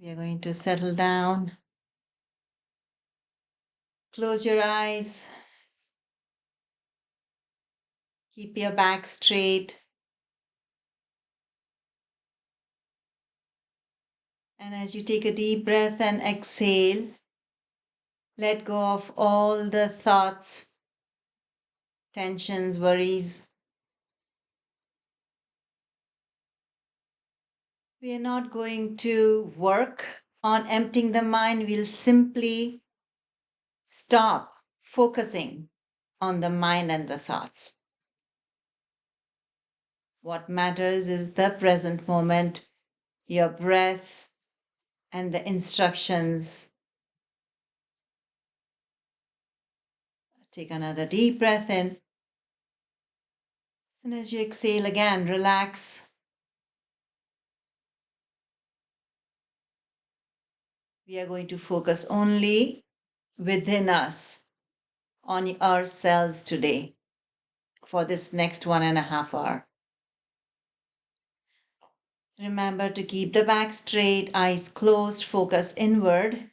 We are going to settle down. Close your eyes. Keep your back straight. And as you take a deep breath and exhale, let go of all the thoughts, tensions, worries. We are not going to work on emptying the mind. We'll simply stop focusing on the mind and the thoughts. What matters is the present moment, your breath, and the instructions. Take another deep breath in. And as you exhale again, relax. We are going to focus only within us, on ourselves today for this next 1.5 hours. Remember to keep the back straight, eyes closed, focus inward,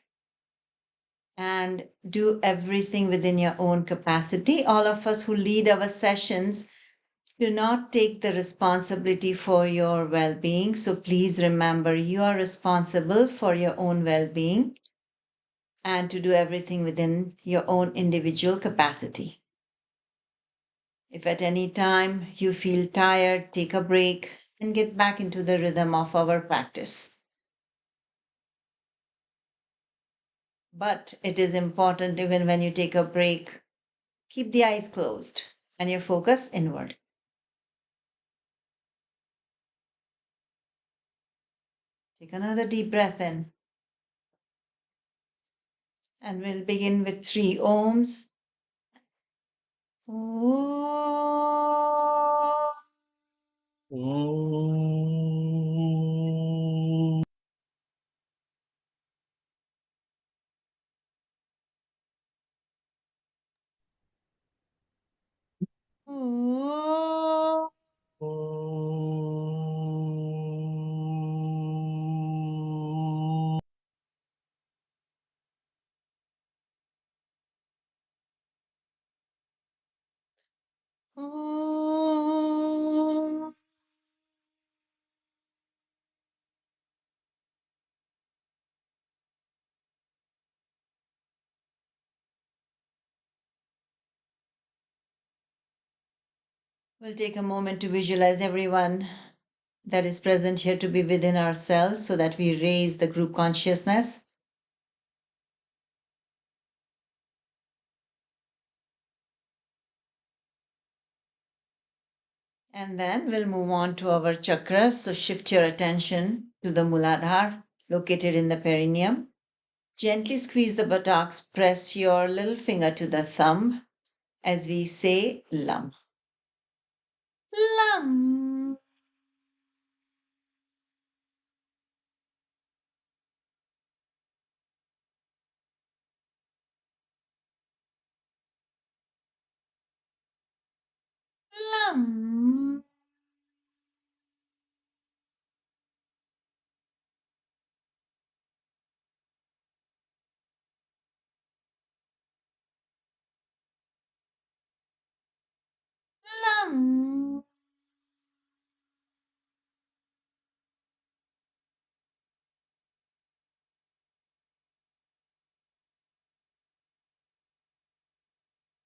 and do everything within your own capacity. All of us who lead our sessions do not take the responsibility for your well being. So please remember you are responsible for your own well being and to do everything within your own individual capacity. If at any time you feel tired, take a break and get back into the rhythm of our practice. But it is important, even when you take a break, keep the eyes closed and your focus inward. Take another deep breath in. And we'll begin with 3 ohms. We'll take a moment to visualize everyone that is present here to be within ourselves so that we raise the group consciousness. And then we'll move on to our chakras. So shift your attention to the Muladhara located in the perineum. Gently squeeze the buttocks, press your little finger to the thumb as we say Lam. Lam. Lam. Lam.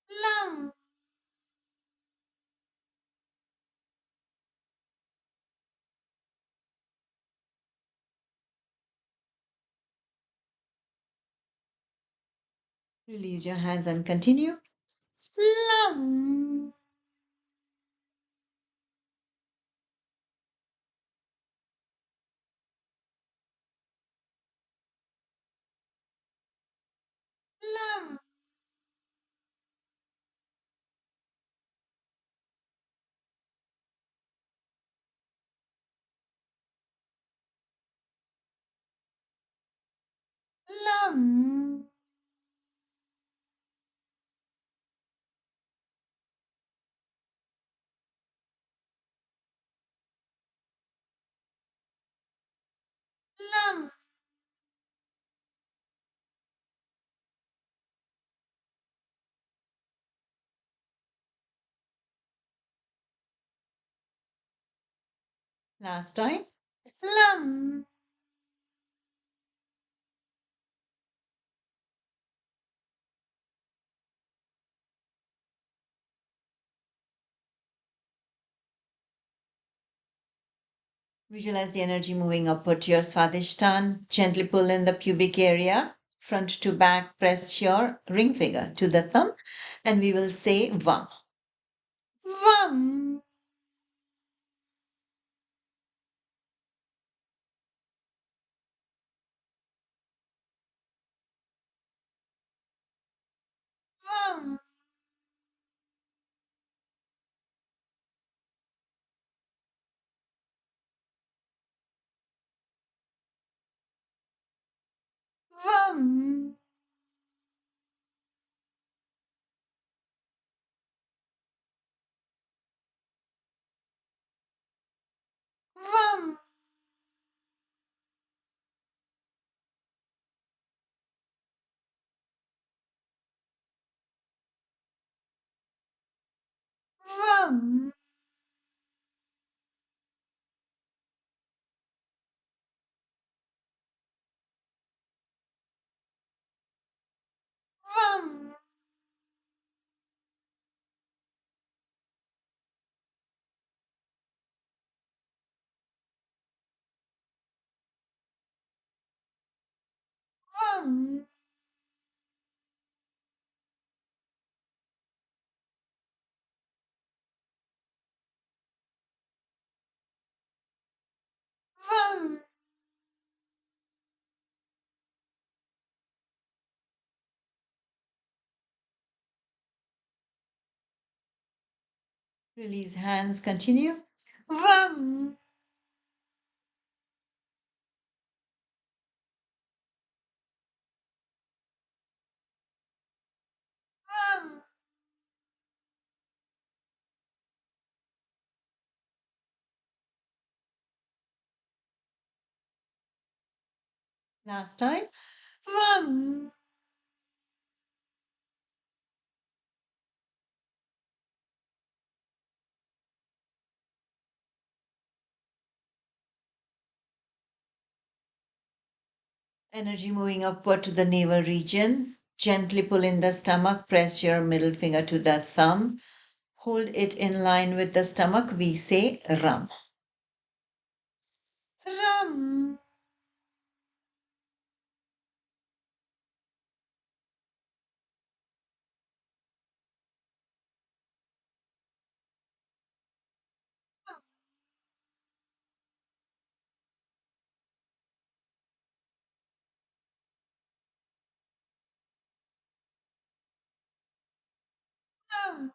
Lam. Release your hands and continue. Lam. Lam. Lam. Lam. Last time. Lum. Visualize the energy moving upward to your Swadhisthana. Gently pull in the pubic area. Front to back, press your ring finger to the thumb. And we will say Vam. Vam. Vam. Vam. Vam. Vam. Vam. Vam. Vam. Release hands, continue. Vam. Vam. Last time. Vam. Energy moving upward to the navel region. Gently pull in the stomach. Press your middle finger to the thumb. Hold it in line with the stomach. We say Ram. Ram. Ram.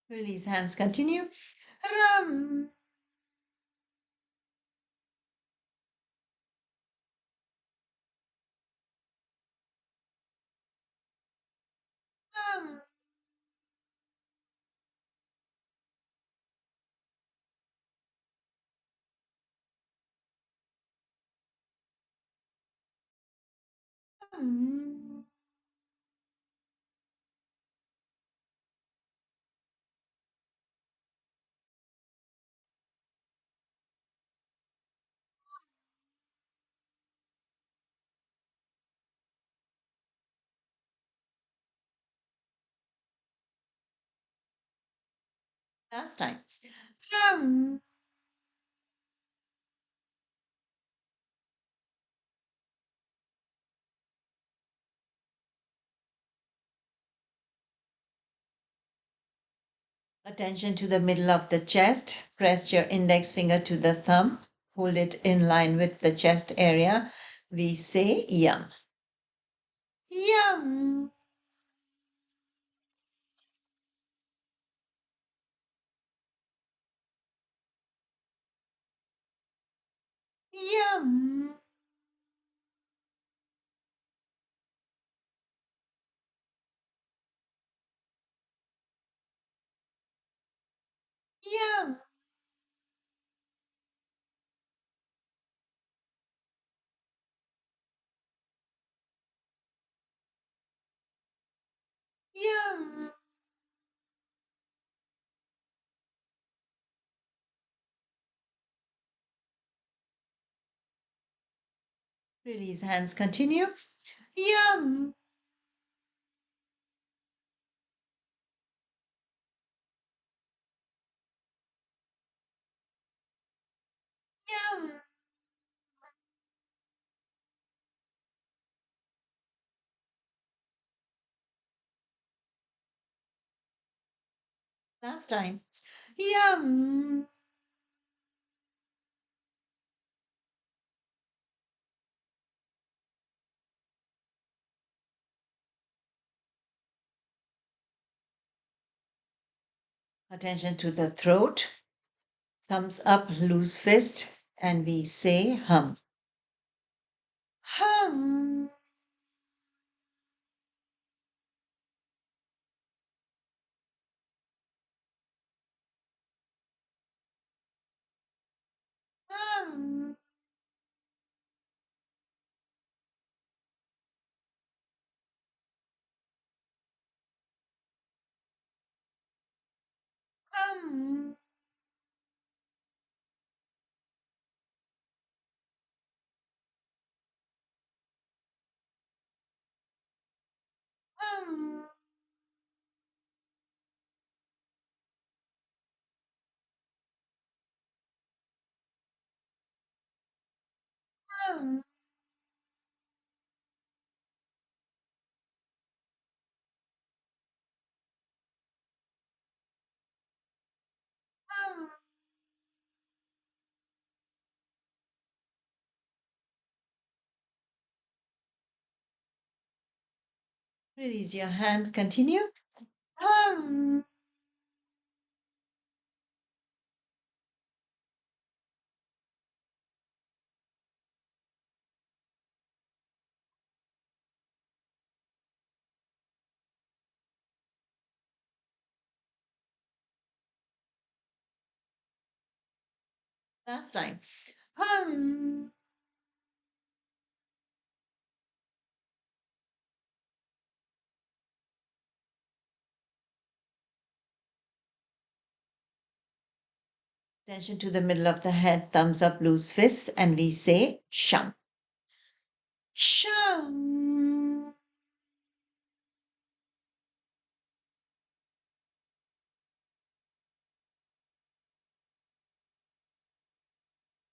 Release hands, continue. Ram. Ram. Ram. Last time. Ram. Attention to the middle of the chest. Press your index finger to the thumb. Hold it in line with the chest area. We say Yum. Yum. Yum. Yum. Yum. Release hands. Continue. Yum. Yum. Last time. Yum. Attention to the throat. Thumbs up, loose fist, and we say hum. Hum. Hum. Hum. Hum. Hum. Hum. Release your hand. Continue. Hum. Last time. Hum. Attention to the middle of the head. Thumbs up, loose fist, and we say shum. Shum.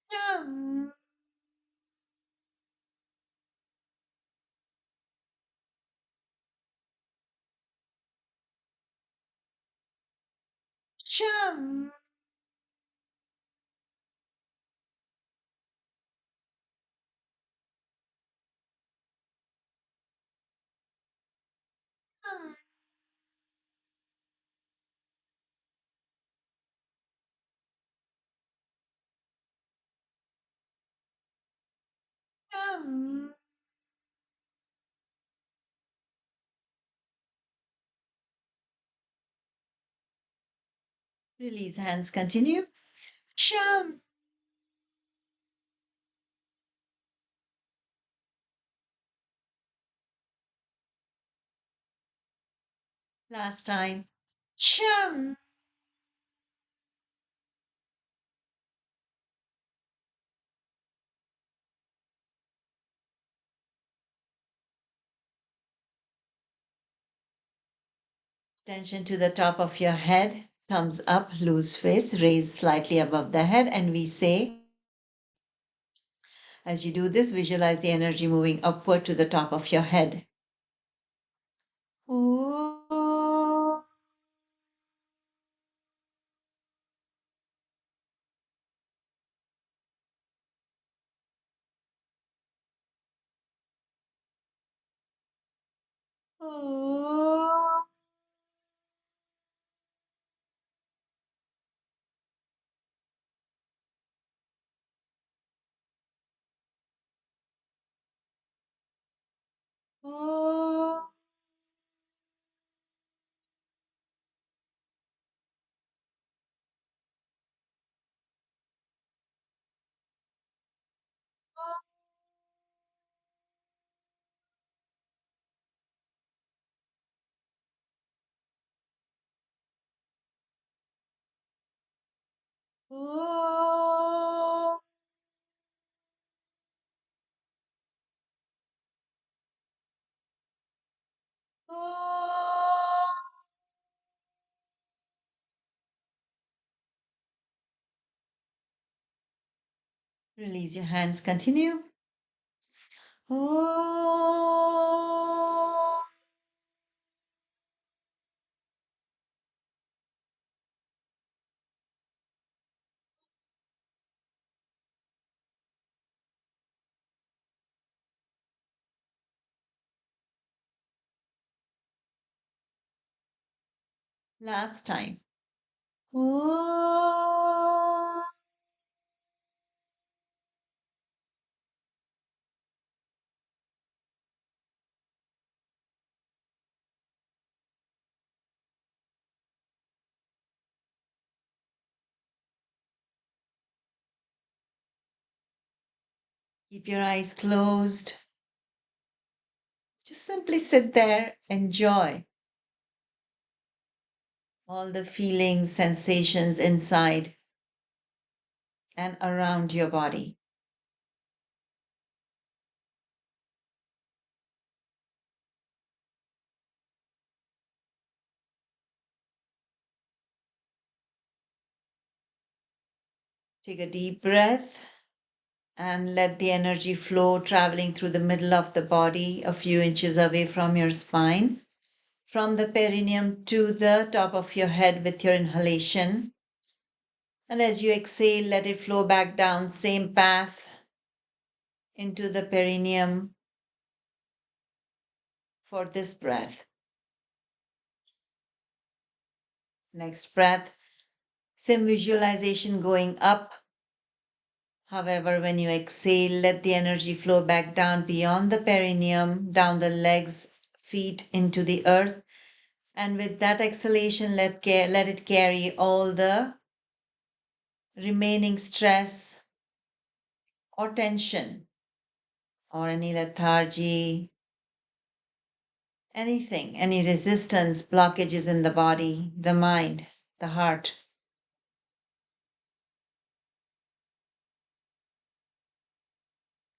Shum. Shum. Shum. Shum. Release hands. Continue. Shum. Last time. Shum. Attention to the top of your head. Thumbs up, loose face, raise slightly above the head, and we say, as you do this, visualize the energy moving upward to the top of your head. Oh. Oh. Oh. Oh. Oh. Release your hands. Continue. Oh. Last time. Oh. Keep your eyes closed. Just simply sit there, enjoy all the feelings, sensations inside and around your body. Take a deep breath and let the energy flow traveling through the middle of the body, a few inches away from your spine, from the perineum to the top of your head with your inhalation. And as you exhale, let it flow back down, same path into the perineum for this breath. Next breath, same visualization going up. However, when you exhale, let the energy flow back down beyond the perineum, down the legs, feet into the earth. And with that exhalation, let it carry all the remaining stress or tension or any lethargy, anything, any resistance, blockages in the body, the mind, the heart.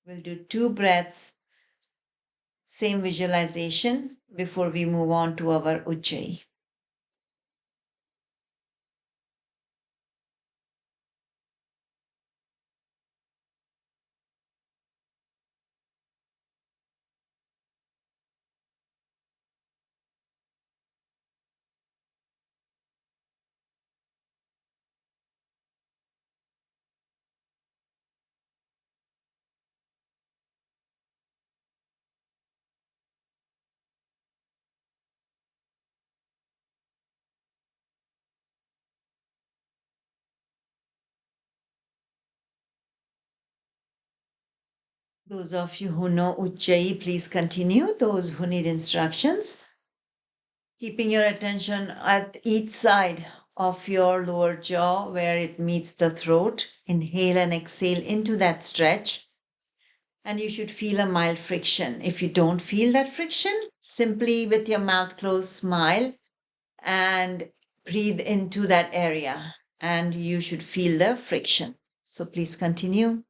We'll do 2 breaths, same visualization before we move on to our Ujjayi. Those of you who know Ujjayi, please continue. Those who need instructions, keeping your attention at each side of your lower jaw where it meets the throat. Inhale and exhale into that stretch. And you should feel a mild friction. If you don't feel that friction, simply with your mouth closed, smile and breathe into that area. And you should feel the friction. So please continue.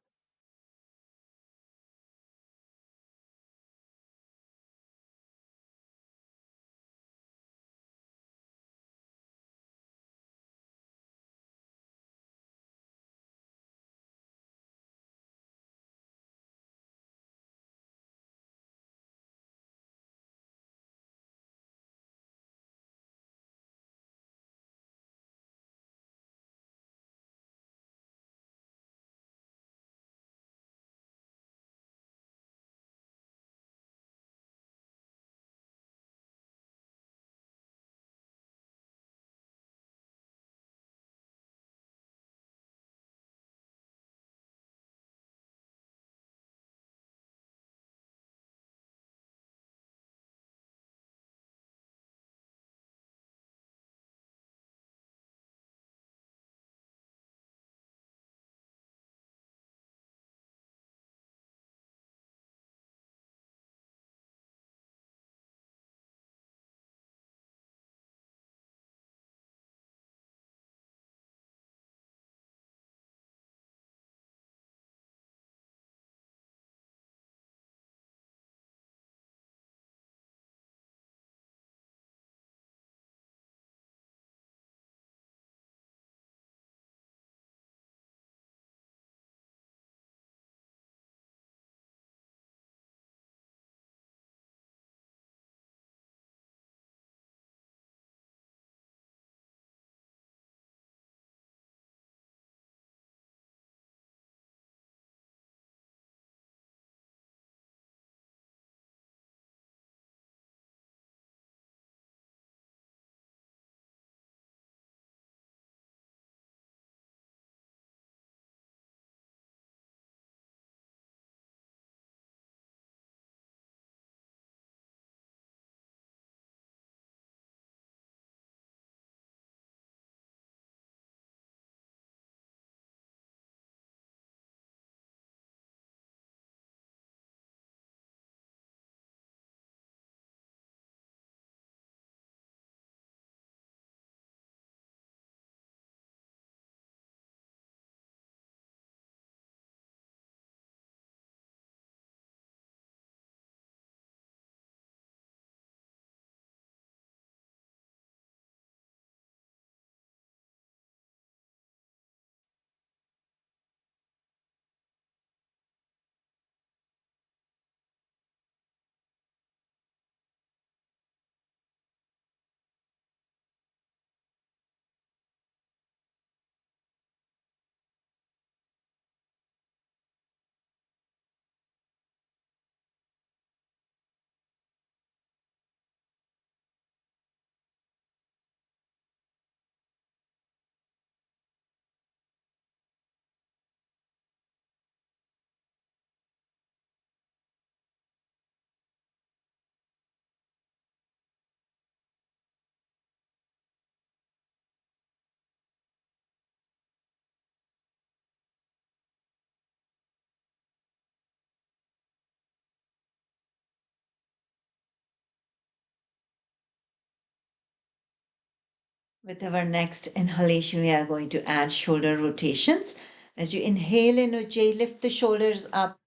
With our next inhalation, we are going to add shoulder rotations. As you inhale in Ujjayi, lift the shoulders up.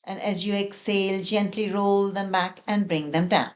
And as you exhale, gently roll them back and bring them down.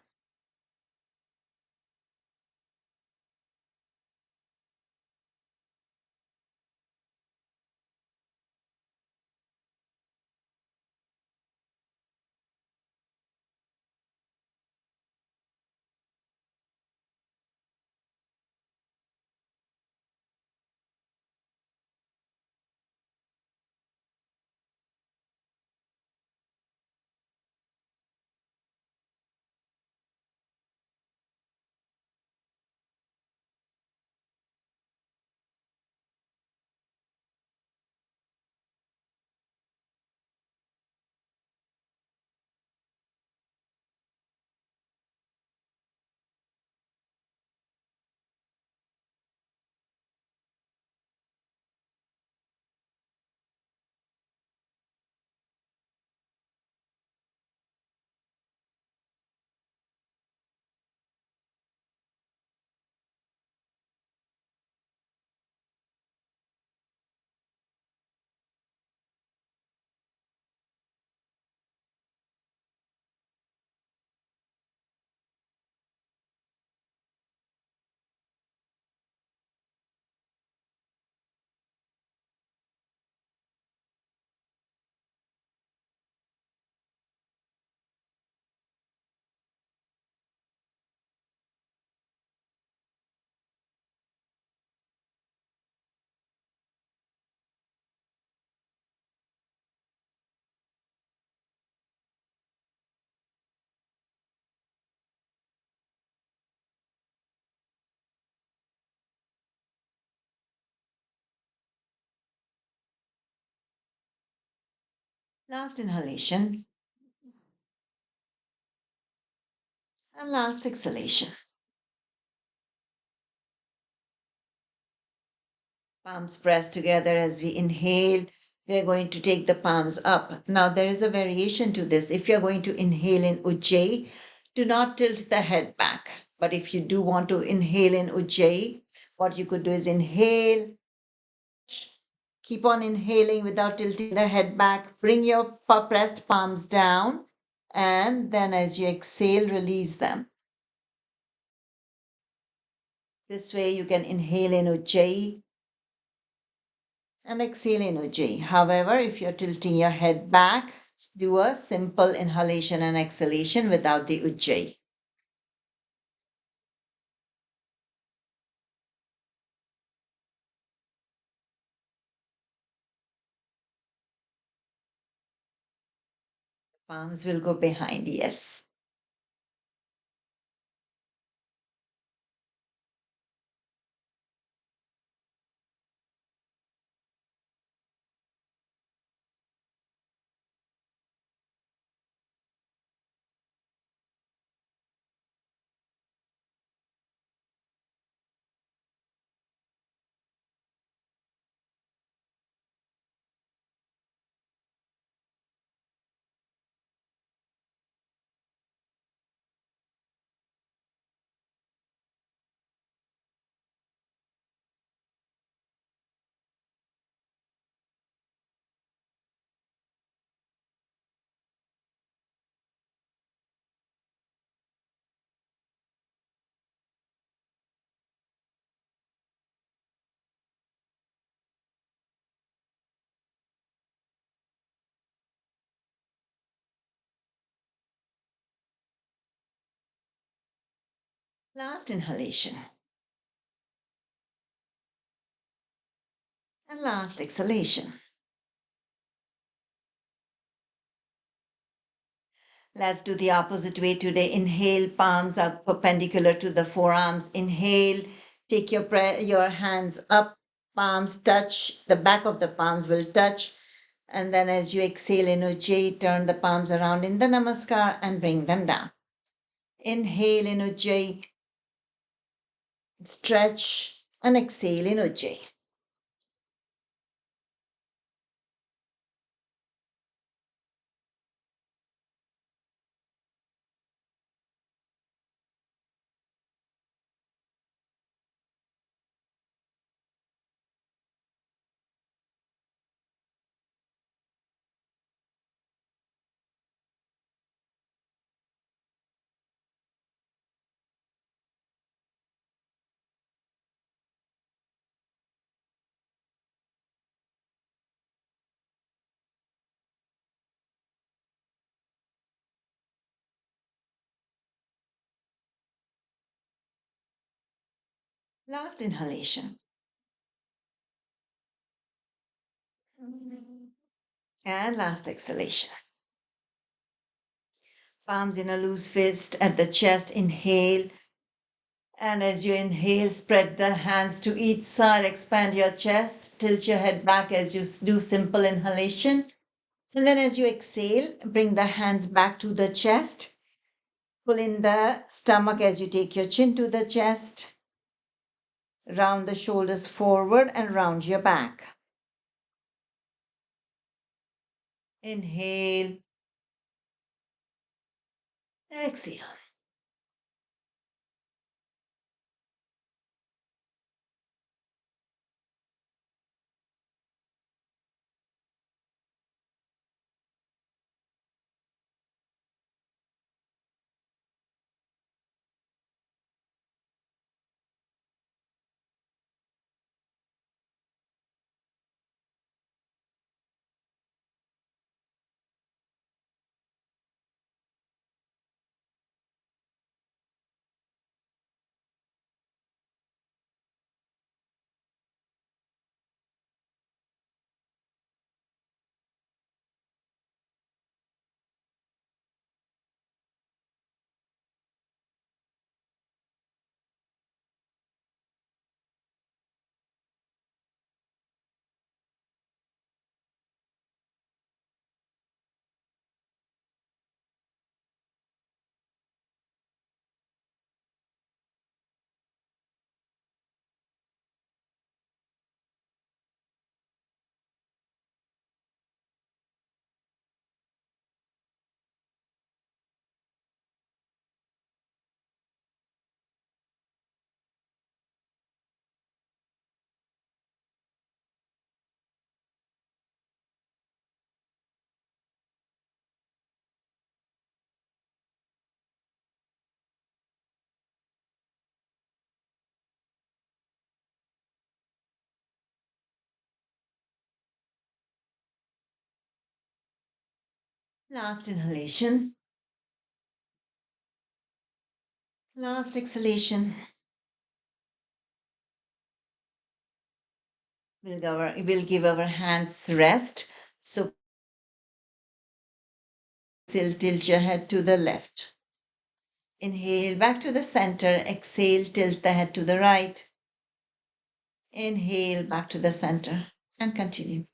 Last inhalation and last exhalation. Palms pressed together as we inhale. We are going to take the palms up. Now, there is a variation to this. If you're going to inhale in Ujjayi, do not tilt the head back. But if you do want to inhale in Ujjayi, what you could do is inhale, keep on inhaling without tilting the head back. Bring your pressed palms down. And then as you exhale, release them. This way you can inhale in Ujjayi and exhale in Ujjayi. However, if you're tilting your head back, do a simple inhalation and exhalation without the Ujjayi. Palms will go behind, yes. Last inhalation and last exhalation. Let's do the opposite way today. Inhale, palms are perpendicular to the forearms. Inhale, take your hands up, palms touch, the back of the palms will touch. And then as you exhale in Ujjayi, turn the palms around in the Namaskar and bring them down. Inhale in Ujjayi, stretch, and exhale in Ujjayi. Last inhalation. And last exhalation. Palms in a loose fist at the chest. Inhale. And as you inhale, spread the hands to each side, expand your chest, tilt your head back as you do simple inhalation. And then as you exhale, bring the hands back to the chest. Pull in the stomach as you take your chin to the chest. Round the shoulders forward and round your back. Inhale. Exhale. Last inhalation. Last exhalation. We'll give our hands rest. So tilt your head to the left. Inhale back to the center. Exhale, tilt the head to the right. Inhale back to the center and continue.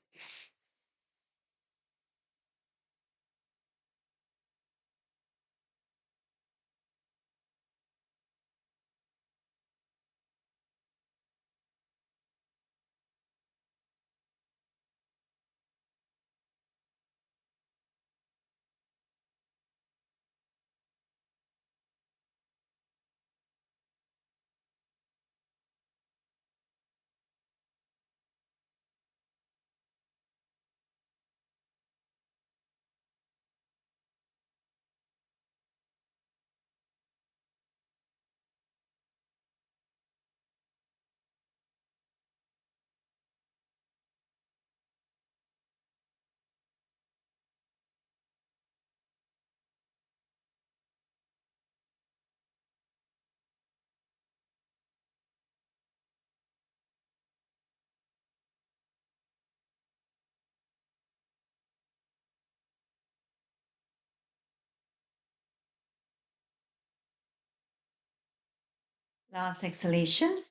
Last exhalation.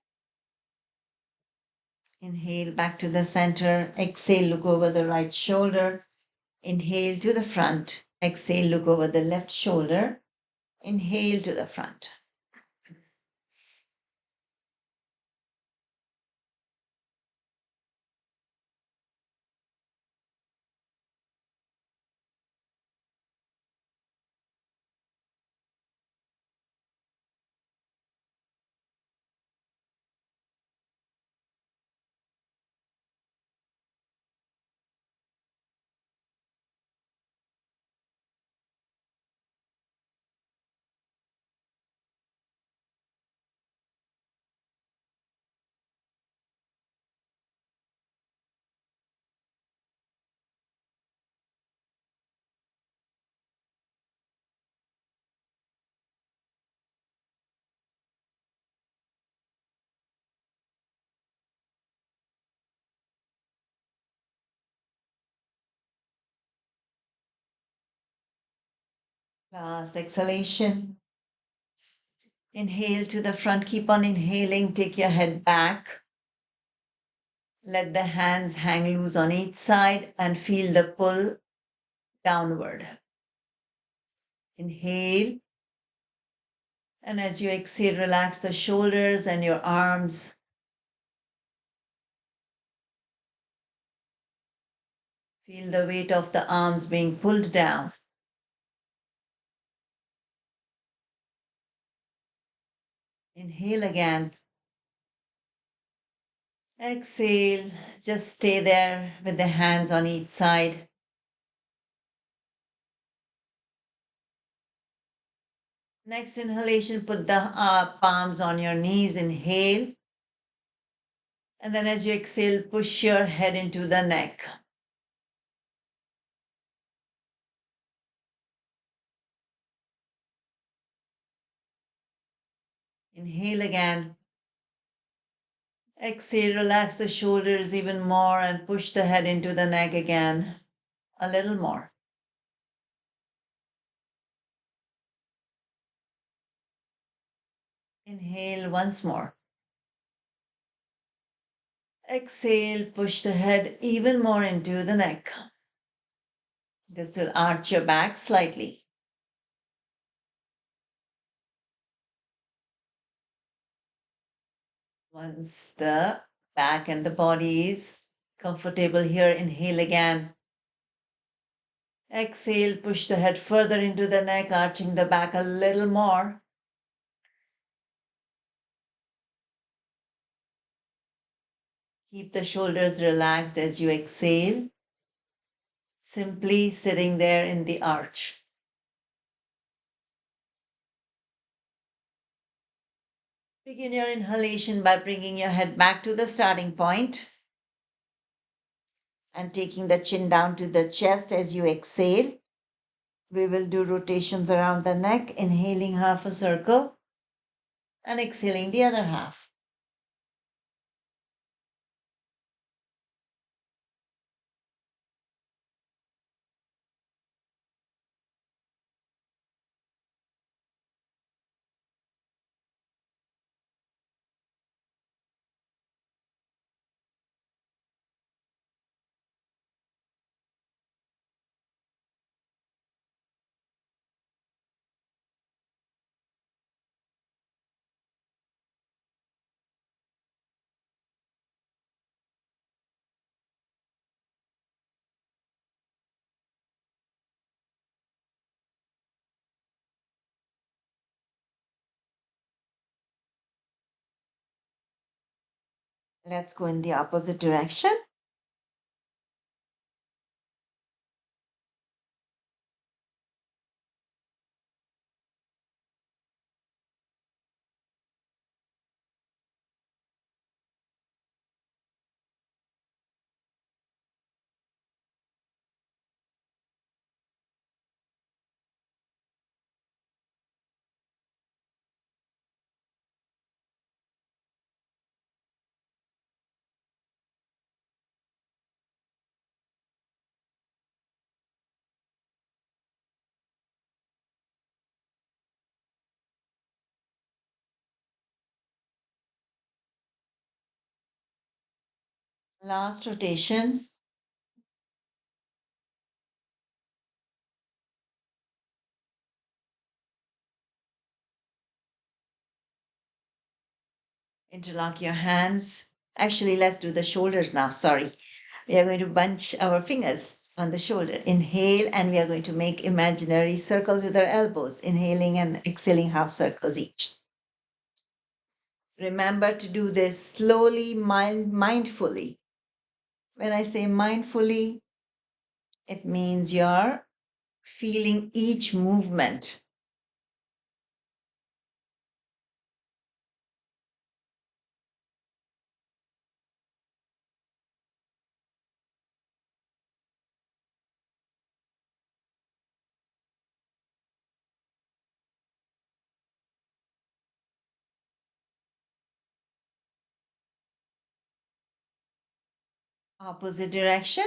Inhale back to the center. Exhale, look over the right shoulder. Inhale to the front. Exhale, look over the left shoulder. Inhale to the front. Last exhalation. Inhale to the front. Keep on inhaling. Take your head back. Let the hands hang loose on each side and feel the pull downward. Inhale. And as you exhale, relax the shoulders and your arms. Feel the weight of the arms being pulled down. Inhale again. Exhale. Just stay there with the hands on each side. Next inhalation, put the palms on your knees. Inhale. And then as you exhale, push your head into the neck. Inhale again. Exhale, relax the shoulders even more and push the head into the neck again. A little more. Inhale once more. Exhale, push the head even more into the neck. This will arch your back slightly. Once the back and the body is comfortable here, inhale again. Exhale, push the head further into the neck, arching the back a little more. Keep the shoulders relaxed as you exhale, simply sitting there in the arch. Begin your inhalation by bringing your head back to the starting point and taking the chin down to the chest as you exhale. We will do rotations around the neck, inhaling half a circle and exhaling the other half. Let's go in the opposite direction. Last rotation. Interlock your hands. Actually, let's do the shoulders now. Sorry. We are going to bunch our fingers on the shoulder. Inhale, and we are going to make imaginary circles with our elbows, inhaling and exhaling half circles each. Remember to do this slowly, mindfully. When I say mindfully, it means you're feeling each movement. Opposite direction.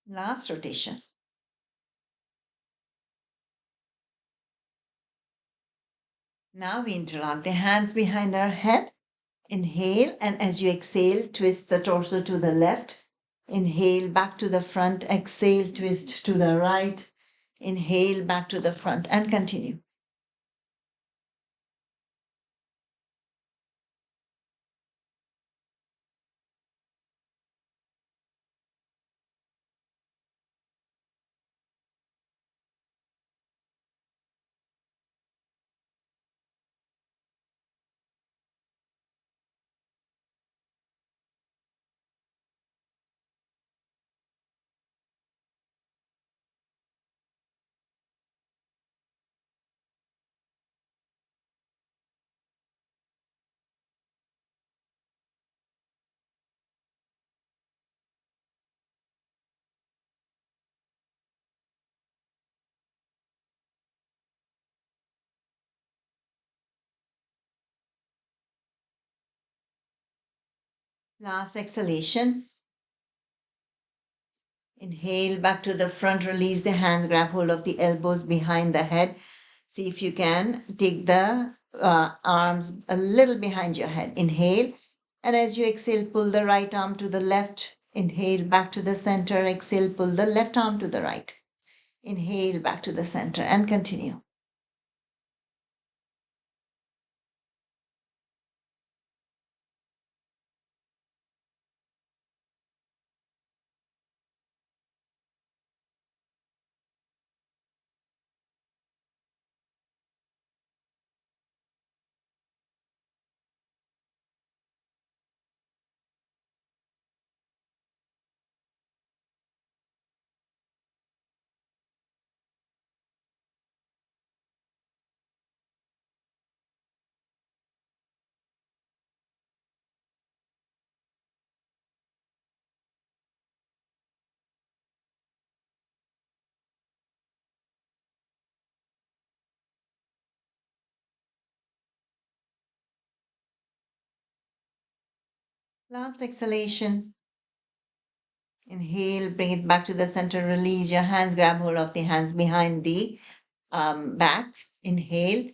Last rotation. Now we interlock the hands behind our head. Inhale, and as you exhale, twist the torso to the left. Inhale, back to the front. Exhale, twist to the right. Inhale, back to the front, and continue. Last exhalation. Inhale, back to the front, release the hands, grab hold of the elbows behind the head. See if you can take the arms a little behind your head. Inhale, and as you exhale, pull the right arm to the left. Inhale, back to the center. Exhale, pull the left arm to the right. Inhale, back to the center, and continue. Last exhalation. Inhale, bring it back to the center, release your hands, grab hold of the hands behind the back. Inhale.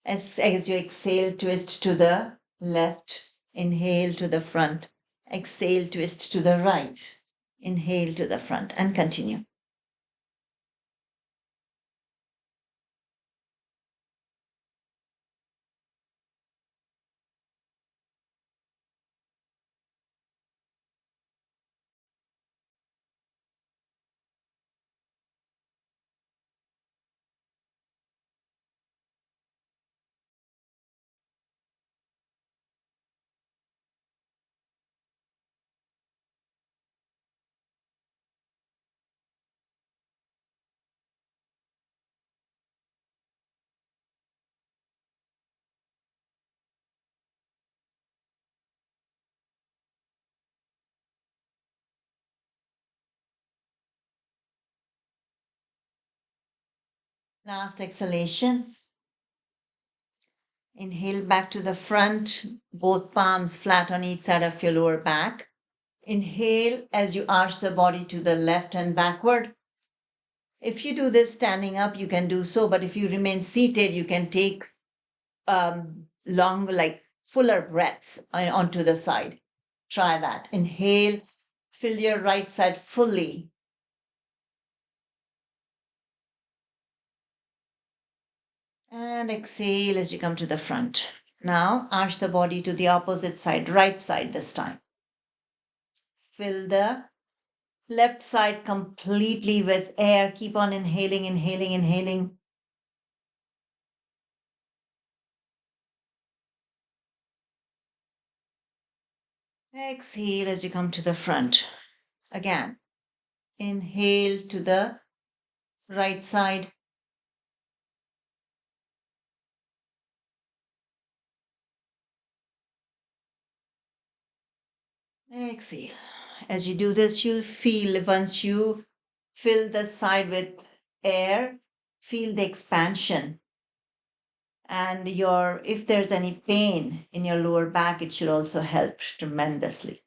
As you exhale, twist to the left. Inhale to the front. Exhale, twist to the right. Inhale to the front, and continue. Last exhalation. Inhale back to the front, both palms flat on each side of your lower back. Inhale as you arch the body to the left and backward. If you do this standing up, you can do so, but if you remain seated, you can take long, like fuller breaths onto the side. Try that. Inhale, fill your right side fully. And exhale as you come to the front. Now, arch the body to the opposite side, right side this time. Fill the left side completely with air. Keep on inhaling, inhaling, inhaling. Exhale as you come to the front. Again, inhale to the right side. Exhale. As you do this, you'll feel once you fill the side with air, feel the expansion. And if there's any pain in your lower back, it should also help tremendously.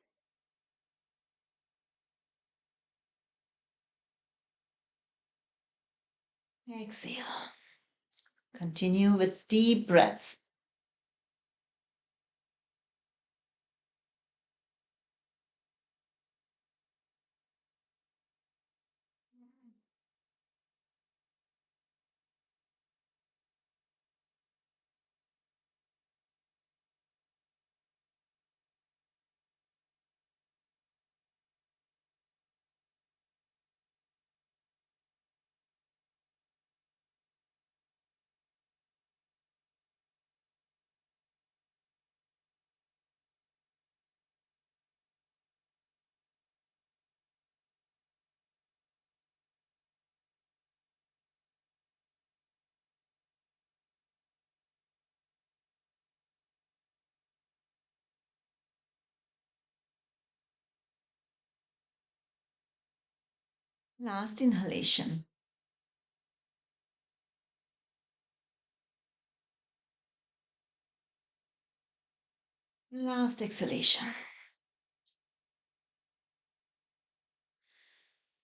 Exhale. Continue with deep breaths. Last inhalation. Last exhalation.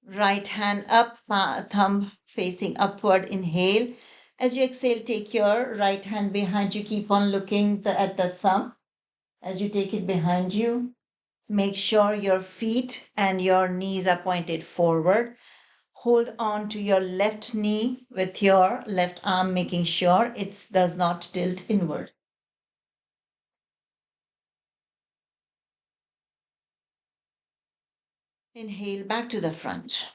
Right hand up, thumb facing upward. Inhale. As you exhale, take your right hand behind you. Keep on looking at the thumb. As you take it behind you, make sure your feet and your knees are pointed forward. Hold on to your left knee with your left arm, making sure it does not tilt inward. Inhale back to the front.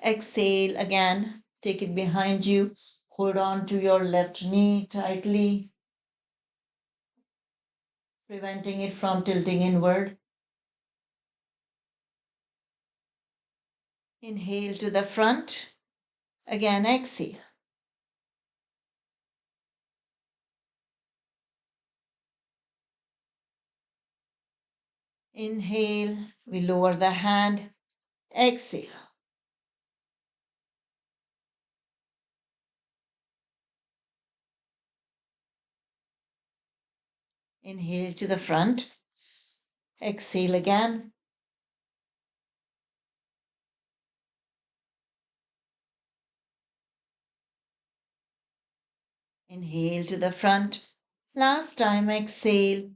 Exhale again. Take it behind you. Hold on to your left knee tightly, preventing it from tilting inward. Inhale to the front. Again, exhale. Inhale, we lower the hand. Exhale. Inhale to the front. Exhale again. Inhale to the front. Last time, exhale.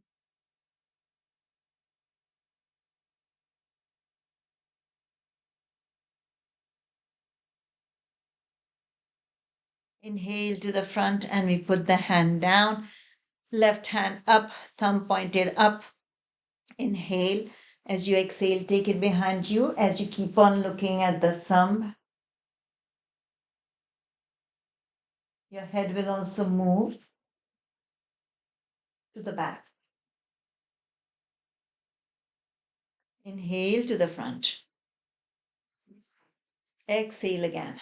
Inhale to the front and we put the hand down. Left hand up, thumb pointed up. Inhale. As you exhale, take it behind you as you keep on looking at the thumb. Your head will also move to the back. Inhale to the front. Exhale again.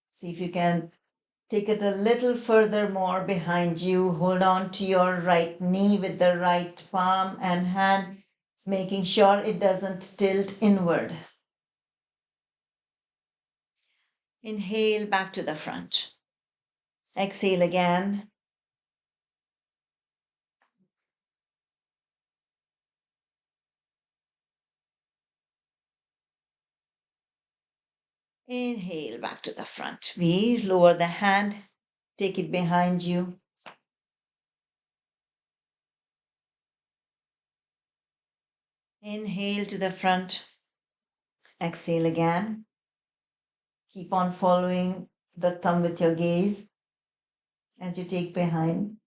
See if you can take it a little further more behind you. Hold on to your right knee with the right palm and hand, making sure it doesn't tilt inward. Inhale back to the front. Exhale again. Inhale back to the front. We lower the hand, take it behind you. Inhale to the front. Exhale again. Keep on following the thumb with your gaze as you take behind.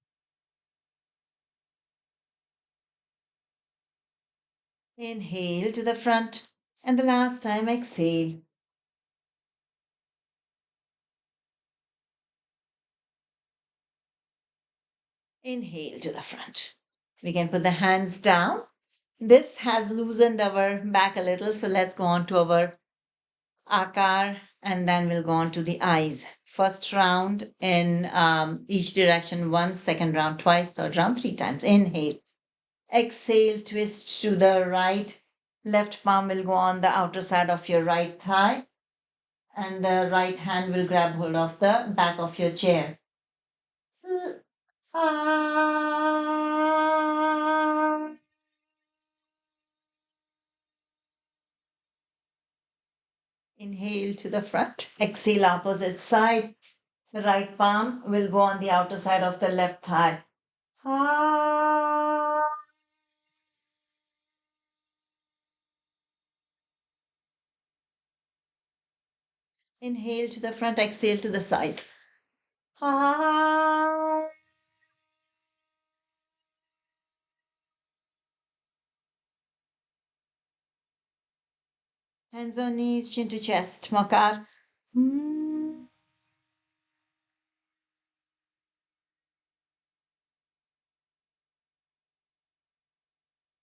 Inhale to the front. And the last time, exhale. Inhale to the front. We can put the hands down. This has loosened our back a little. So let's go on to our akar and then we'll go on to the eyes. First round in each direction once, second round twice, third round 3 times. Inhale. Exhale, twist to the right. Left palm will go on the outer side of your right thigh. And the right hand will grab hold of the back of your chair. Inhale to the front. Exhale, opposite side. The right palm will go on the outer side of the left thigh. Ah. Inhale to the front, exhale to the sides. Ah. Hands on knees, chin to chest. Makar. Hmm.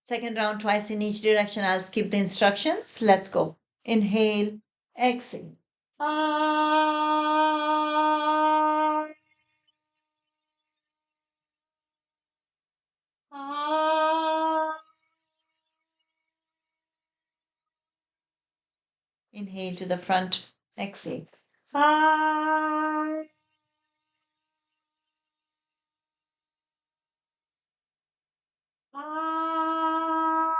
Second round, twice in each direction. I'll skip the instructions. Let's go. Inhale, exhale. Ah. Ah. Inhale to the front, exhale. Ah. Ah.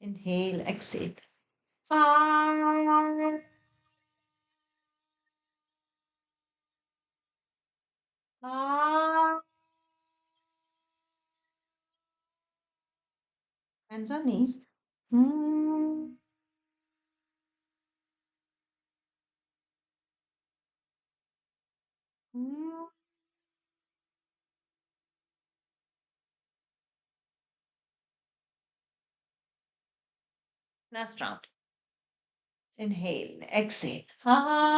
Inhale, exhale. Ah. Ah. Hands on knees. Hmm. Hmm. Last round. Inhale, exhale. Ah.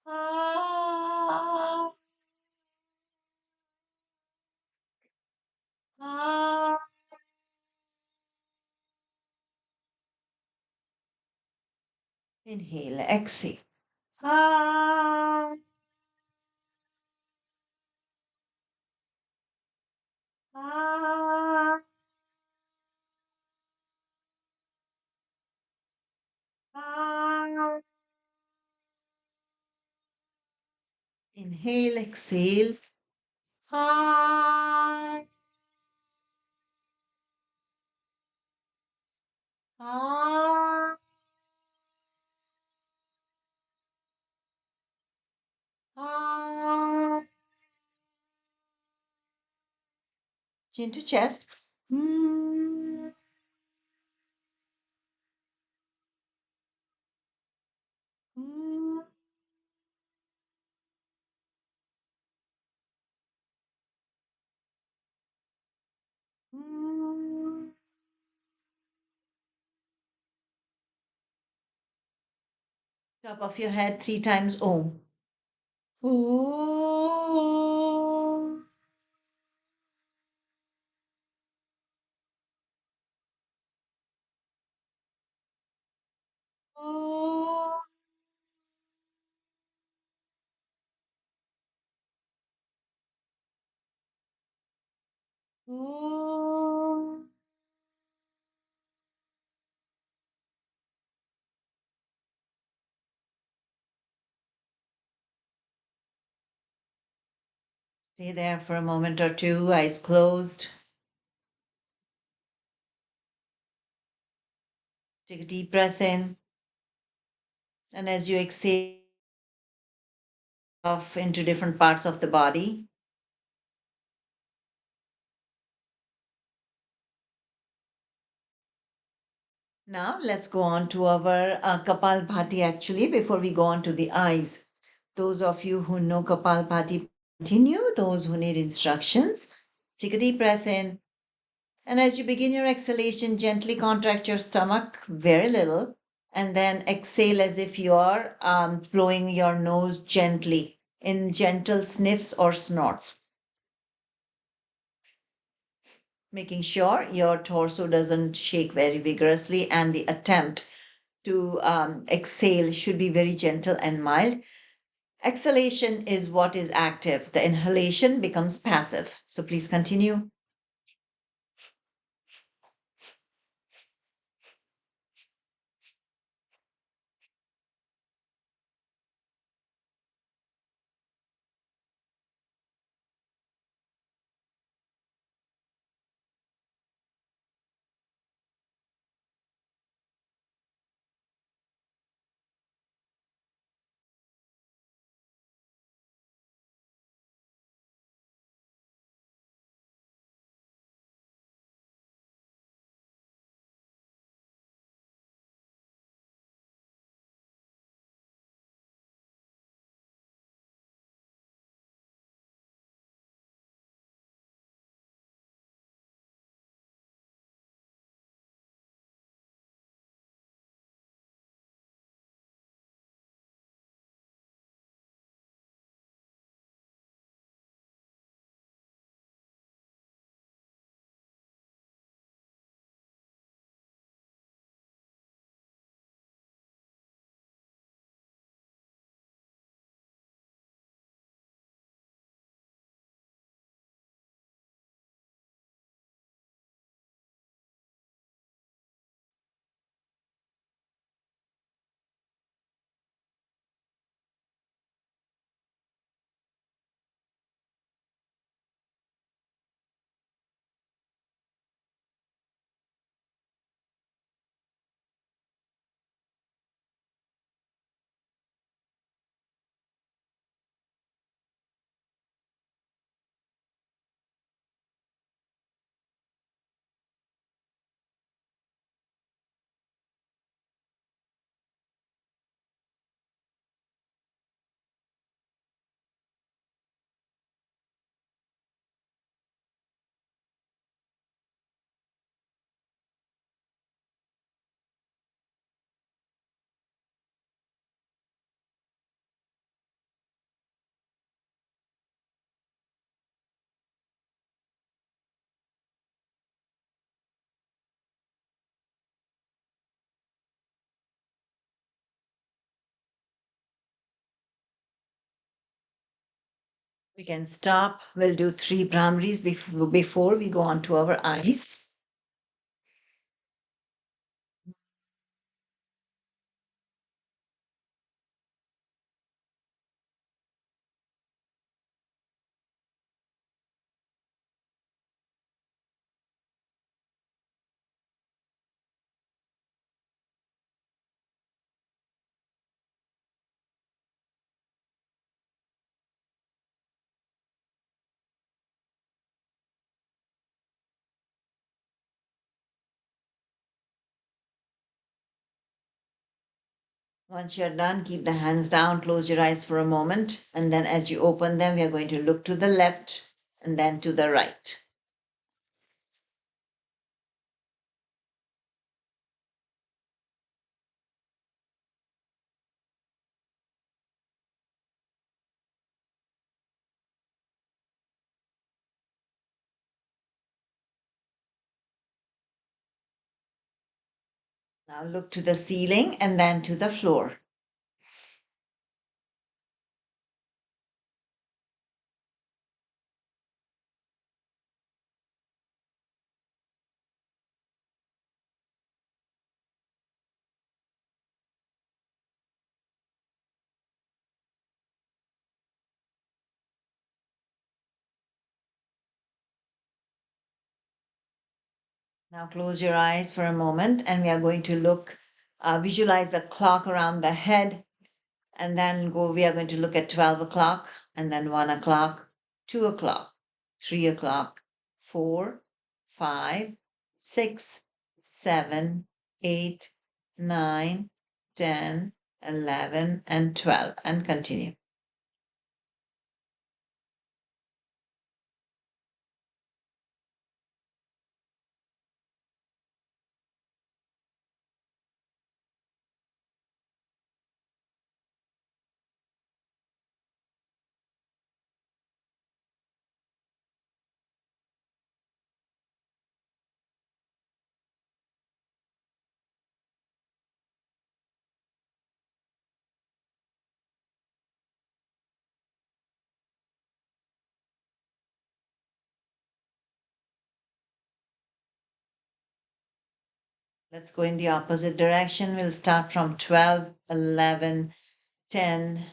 Ah. Ah. Inhale, exhale. Ah. Ah. Ah. Inhale, exhale. Ah. Ah. Ah. Chin to chest. Hmm. Hmm. Hmm. Top of your head three times Om. Om. Om. Om. Stay there for a moment or two, eyes closed. Take a deep breath in. And as you exhale off into different parts of the body, now let's go on to our Kapalbhati actually before we go on to the eyes. Those of you who know Kapalbhati, continue. Those who need instructions, take a deep breath in. And as you begin your exhalation, gently contract your stomach very little. And then exhale as if you are blowing your nose gently in gentle sniffs or snorts, making sure your torso doesn't shake very vigorously, and the attempt to exhale should be very gentle and mild. Exhalation is what is active, the inhalation becomes passive. So please continue. We can stop. We'll do 3 Brahmaris before we go on to our eyes. Once you're done, keep the hands down, close your eyes for a moment, and then as you open them, we are going to look to the left and then to the right. Now look to the ceiling and then to the floor. Now close your eyes for a moment and we are going to visualize a clock around the head and then we are going to look at 12 o'clock and then 1 o'clock, 2 o'clock, 3 o'clock, 4, 5, 6, 7, 8, 9, 10, 11, and 12 and continue. Let's go in the opposite direction. We'll start from 12, 11, 10,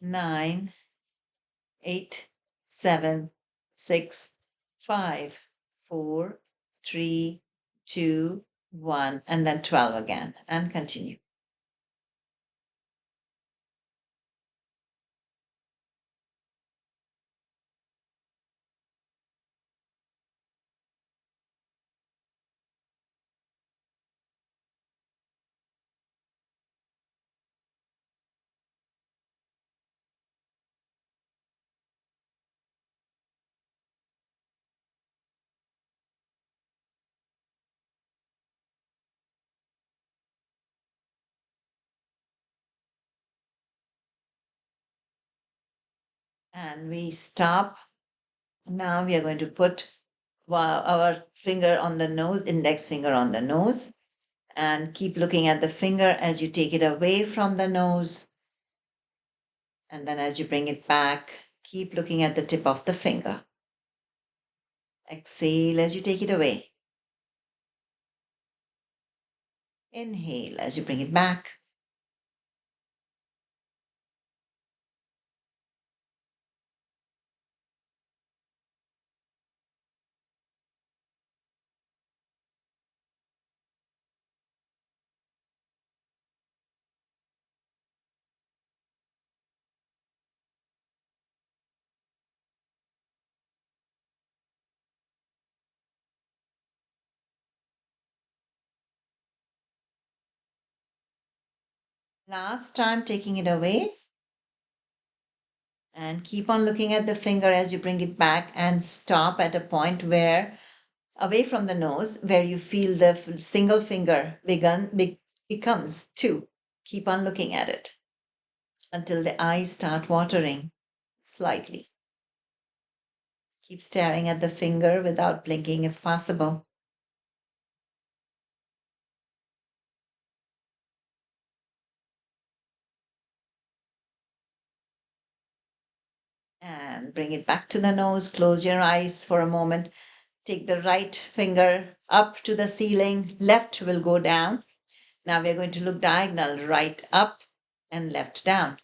9, 8, 7, 6, 5, 4, 3, 2, 1, and then 12 again, and continue. And we stop. Now we are going to put our finger on the nose, index finger on the nose, and keep looking at the finger as you take it away from the nose. And then as you bring it back, keep looking at the tip of the finger. Exhale as you take it away. Inhale as you bring it back. Last time, taking it away. And keep on looking at the finger as you bring it back and stop at a point where, away from the nose, where you feel the single finger becomes two. Keep on looking at it until the eyes start watering slightly. Keep staring at the finger without blinking if possible. And bring it back to the nose. Close your eyes for a moment. Take the right finger up to the ceiling. Left will go down. Now we're going to look diagonal, right up and left down.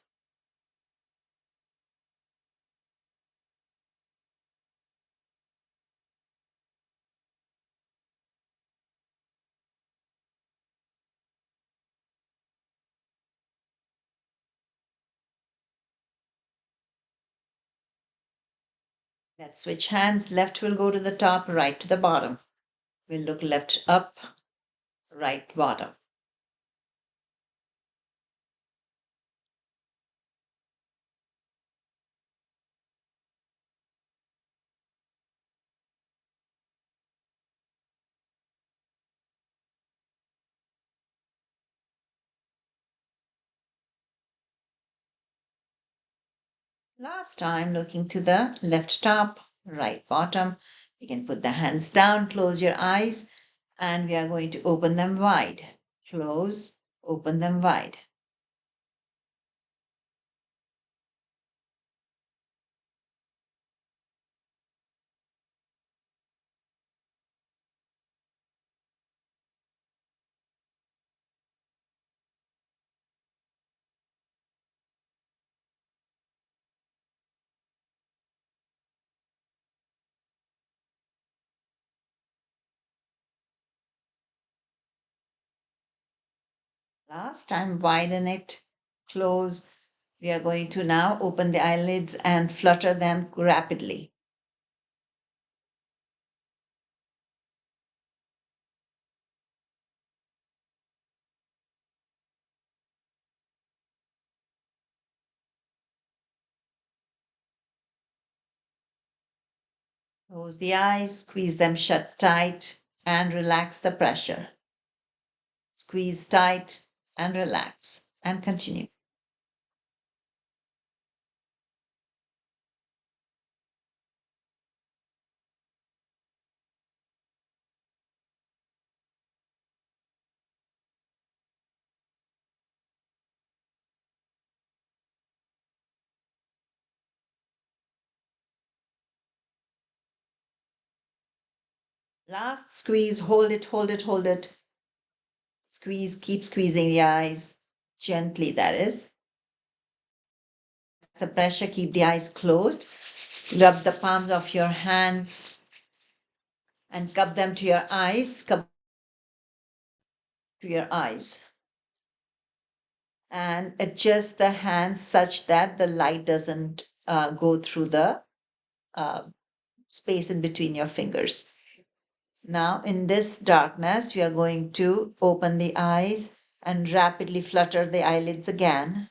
Let's switch hands. Left will go to the top, right to the bottom. We'll look left up, right bottom. Last time, looking to the left top, right bottom. You can put the hands down, close your eyes, and we are going to open them wide. Close, open them wide. Last time, widen it, close. We are going to now open the eyelids and flutter them rapidly. Close the eyes, squeeze them shut tight, and relax the pressure. Squeeze tight and relax, and continue. Last squeeze, hold it, hold it, hold it. Squeeze, keep squeezing the eyes, gently, that is. The pressure, keep the eyes closed. Rub the palms of your hands and cup them to your eyes, cup to your eyes. And adjust the hands such that the light doesn't go through the uh, space in between your fingers. Now, in this darkness, we are going to open the eyes and rapidly flutter the eyelids again.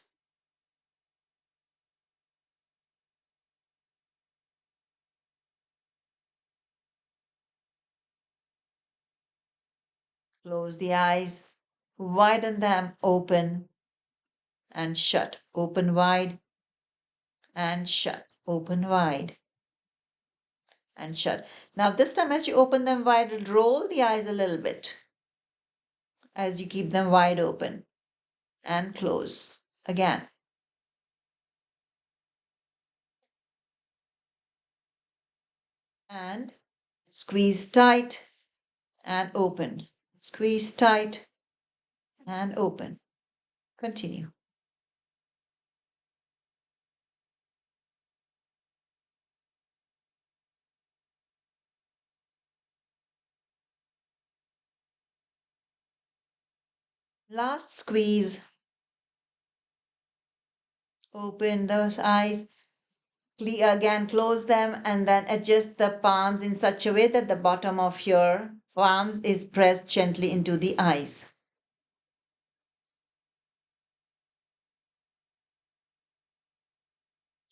Close the eyes, widen them, open and shut, open wide and shut, open wide and shut. Now, this time, as you open them wide, roll the eyes a little bit as you keep them wide open and close again. And squeeze tight and open. Squeeze tight and open. Continue. Last squeeze. Open those eyes. Again, close them and then adjust the palms in such a way that the bottom of your palms is pressed gently into the eyes.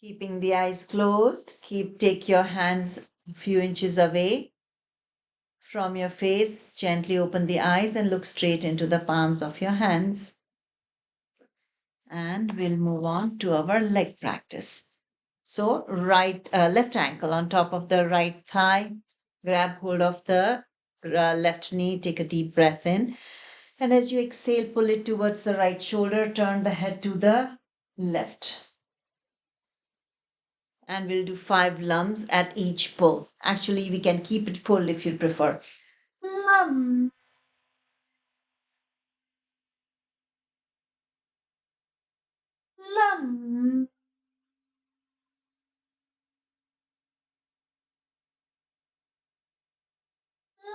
Keeping the eyes closed, take your hands a few inches away from your face. Gently open the eyes and look straight into the palms of your hands. And we'll move on to our leg practice. So left ankle on top of the right thigh. Grab hold of the left knee. Take a deep breath in. And as you exhale, pull it towards the right shoulder. Turn the head to the left. And we'll do 5 lumps at each pull. Actually, we can keep it pulled if you prefer. Lum, lum,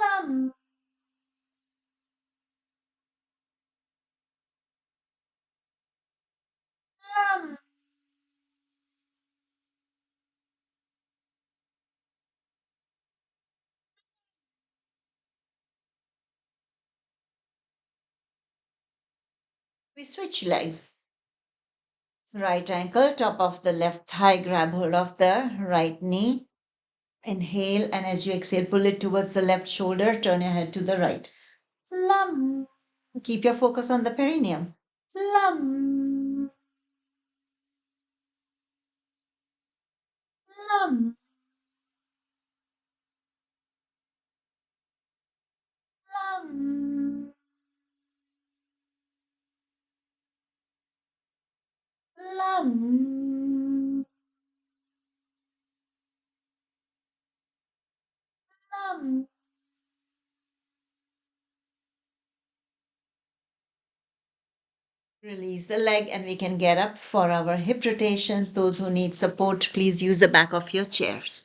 lum, lum. We switch legs. Right ankle, top of the left thigh, grab hold of the right knee. Inhale, and as you exhale, pull it towards the left shoulder, turn your head to the right. Lum. Keep your focus on the perineum. Lum, lum, lum, lum, lum. Release the leg and we can get up for our hip rotations. Those who need support, please use the back of your chairs.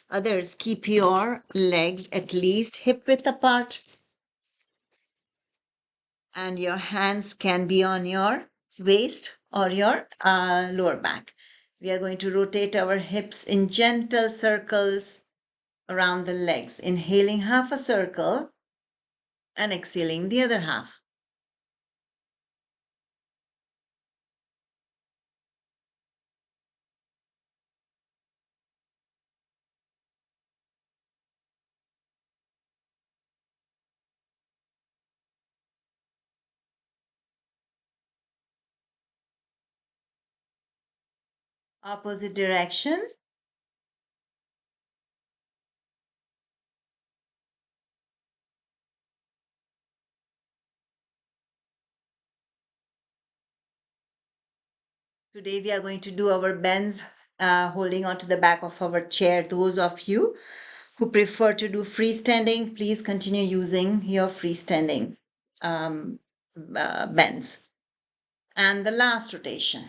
Others, keep your legs at least hip width apart and your hands can be on your waist or your lower back. We are going to rotate our hips in gentle circles around the legs, inhaling half a circle and exhaling the other half. Opposite direction. Today we are going to do our bends holding onto the back of our chair. Those of you who prefer to do freestanding, please continue using your freestanding bends. And the last rotation.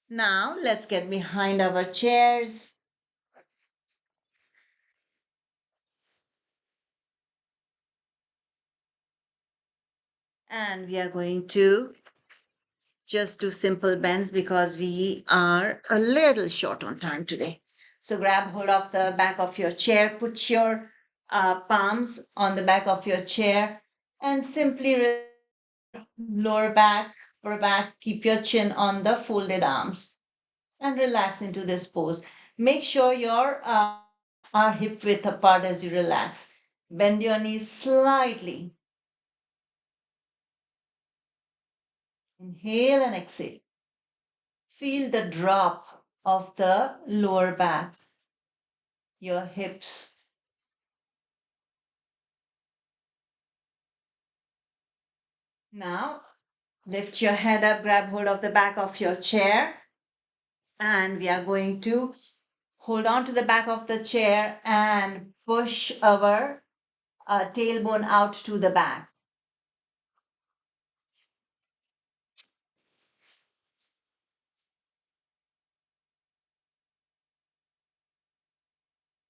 Now let's get behind our chairs. And we are going to just do simple bends because we are a little short on time today. So grab hold of the back of your chair, put your palms on the back of your chair and simply lower back, upper back, keep your chin on the folded arms and relax into this pose. Make sure your are hip width apart as you relax. Bend your knees slightly. Inhale and exhale. Feel the drop of the lower back, your hips. Now, lift your head up, grab hold of the back of your chair, and we are going to hold on to the back of the chair and push our tailbone out to the back.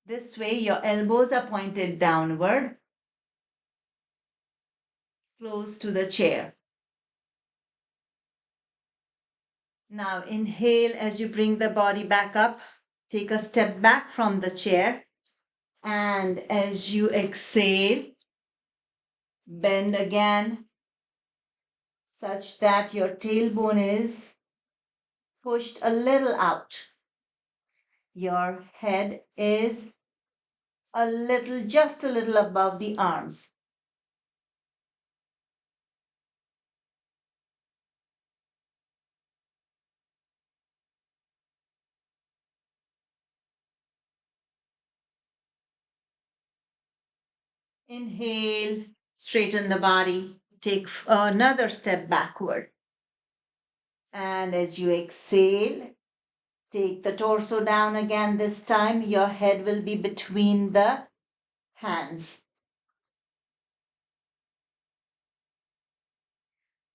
This way, your elbows are pointed downward, close to the chair. Now, inhale as you bring the body back up. Take a step back from the chair. And as you exhale, bend again such that your tailbone is pushed a little out. Your head is just a little above the arms. Inhale, straighten the body. Take another step backward. And as you exhale, take the torso down again. This time your head will be between the hands.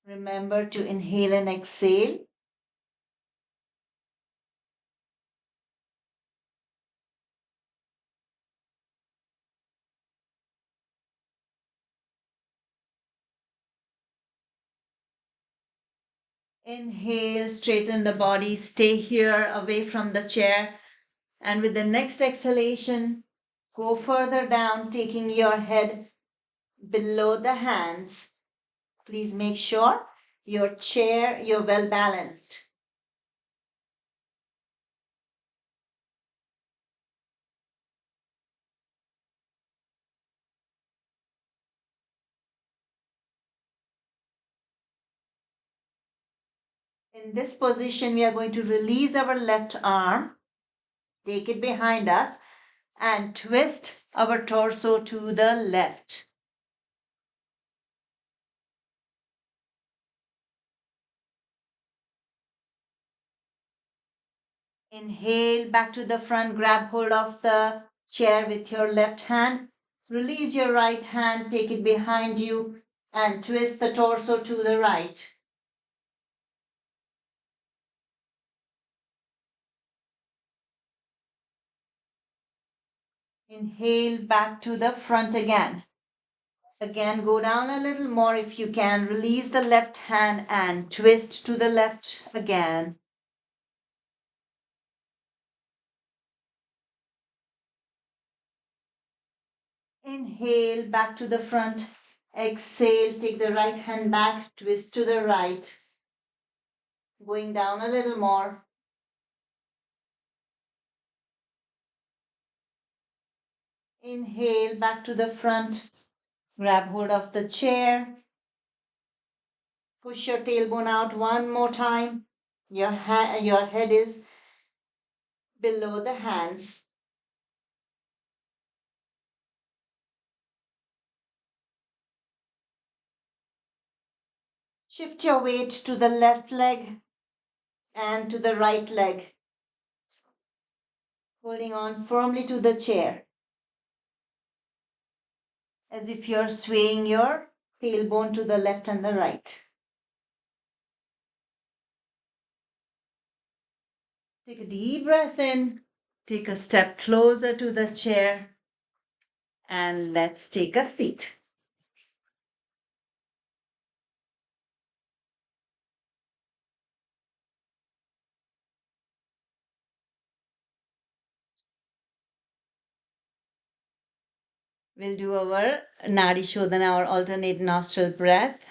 Remember to inhale and exhale. Inhale, straighten the body, stay here away from the chair. And with the next exhalation, go further down, taking your head below the hands. Please make sure you're well balanced. In this position, we are going to release our left arm, take it behind us, and twist our torso to the left. Inhale back to the front, grab hold of the chair with your left hand. Release your right hand, take it behind you, and twist the torso to the right. Inhale back to the front again. Again, go down a little more if you can. Release the left hand and twist to the left again. Inhale back to the front. Exhale, take the right hand back, twist to the right. Going down a little more. Inhale back to the front. Grab hold of the chair. Push your tailbone out one more time. Your head is below the hands. Shift your weight to the left leg and to the right leg, holding on firmly to the chair as if you're swaying your tailbone to the left and the right. Take a deep breath in, take a step closer to the chair, and let's take a seat. We'll do our Nadi Shodhana, our alternate nostril breath.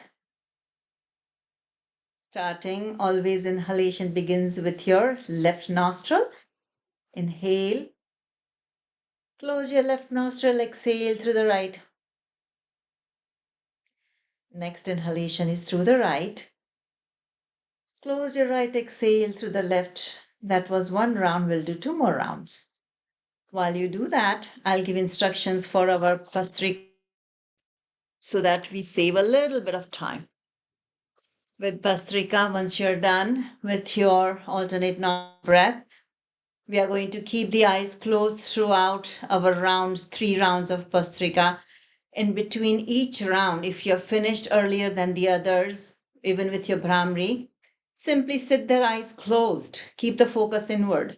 Starting, always inhalation begins with your left nostril. Inhale. Close your left nostril, exhale through the right. Next inhalation is through the right. Close your right, exhale through the left. That was one round, we'll do 2 more rounds. While you do that, I'll give instructions for our Pastrika so that we save a little bit of time. With Pastrika, once you're done with your alternate breath, we are going to keep the eyes closed throughout our rounds, 3 rounds of Pastrika. In between each round, if you're finished earlier than the others, even with your Brahmari, simply sit their eyes closed. Keep the focus inward.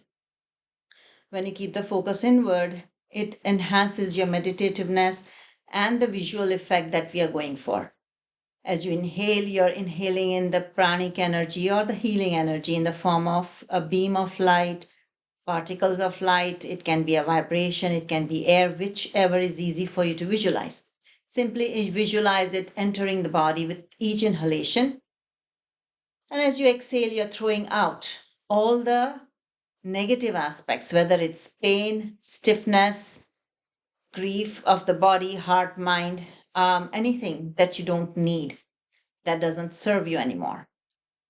When you keep the focus inward, it enhances your meditativeness and the visual effect that we are going for. As you inhale, you're inhaling in the pranic energy or the healing energy in the form of a beam of light, particles of light. It can be a vibration, it can be air, whichever is easy for you to visualize. Simply visualize it entering the body with each inhalation. And as you exhale, you're throwing out all the negative aspects, whether it's pain, stiffness, grief of the body, heart, mind, anything that you don't need, that doesn't serve you anymore.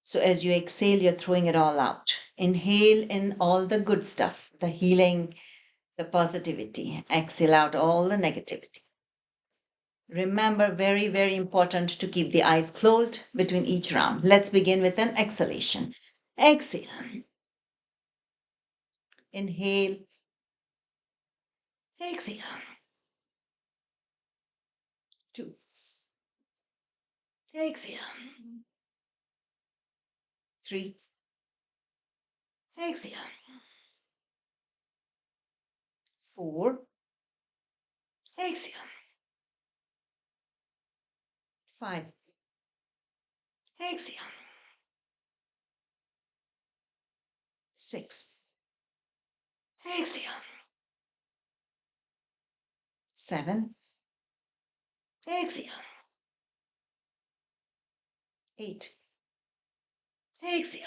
So as you exhale, you're throwing it all out. Inhale in all the good stuff, the healing, the positivity. Exhale out all the negativity. Remember, very, very important to keep the eyes closed between each round. Let's begin with an exhalation. Exhale. Inhale. Exhale. 2. Exhale. 3. Exhale. 4. Exhale. 5. Exhale. 6. Exhale. 7. Exhale. 8. Exhale.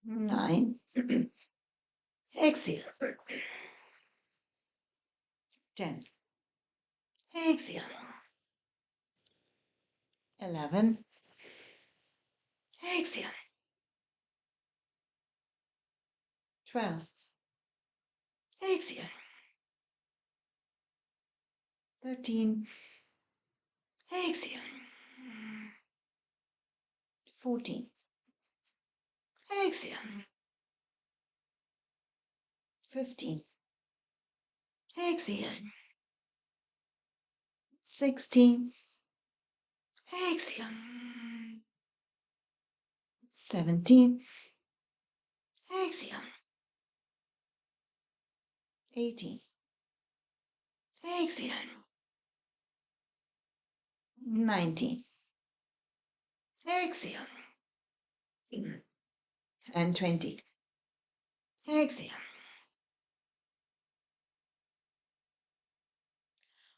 9. Exhale. 10. Exhale. 11. Exhale. 12. Exhale. 13. Exhale. 14. Exhale. 15. Exhale. 16. Exhale. 17. Exhale. 18. Exhale. 19. Exhale. And 20. Exhale.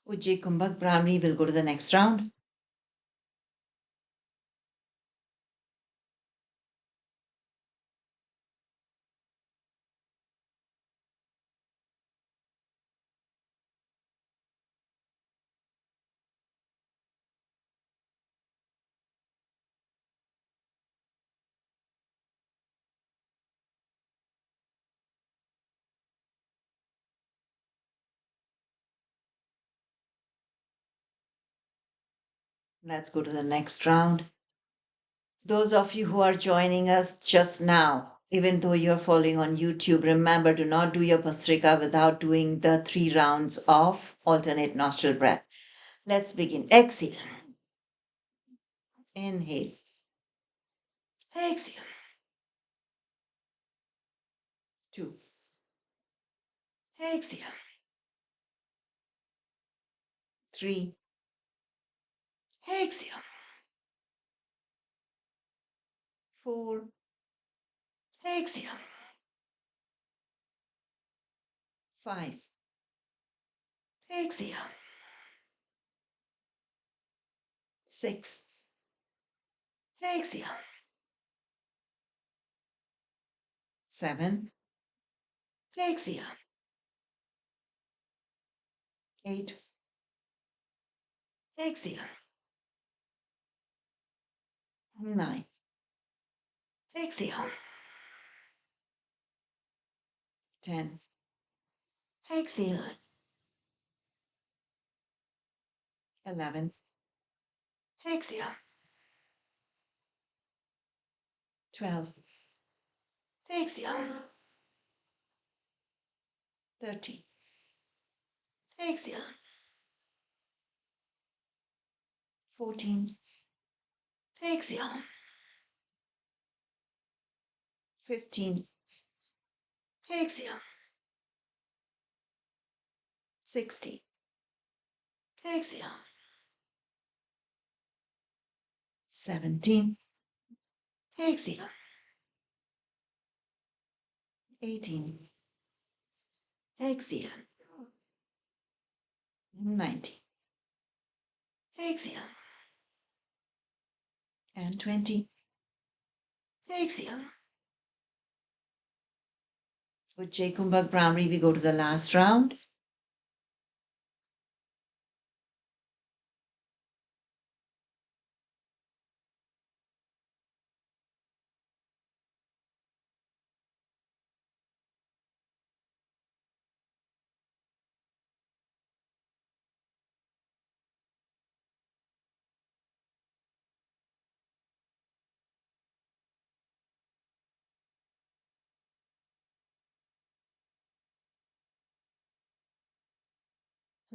Ujjayi Kumbhak Brahmari will go to the next round. Let's go to the next round. Those of you who are joining us just now, even though you're following on YouTube, remember to not do your Bhastrika without doing the 3 rounds of alternate nostril breath. Let's begin. Exhale. Inhale. Exhale. 2. Exhale. 3. Exhale. 4. Exhale. 5. Exhale. 6. Exhale. 7. Exhale. 8. Exhale. 9. Exhale. 10. Exhale. 11. Exhale. 12. Exhale. 13. Exhale. 14. Exhale. 15. Exhale. 16. Exhale. 17. Exhale. 18. Exhale. 19. Exhale. And 20. Exhale. Ujjayi Kumbhak Brahmari, we go to the last round.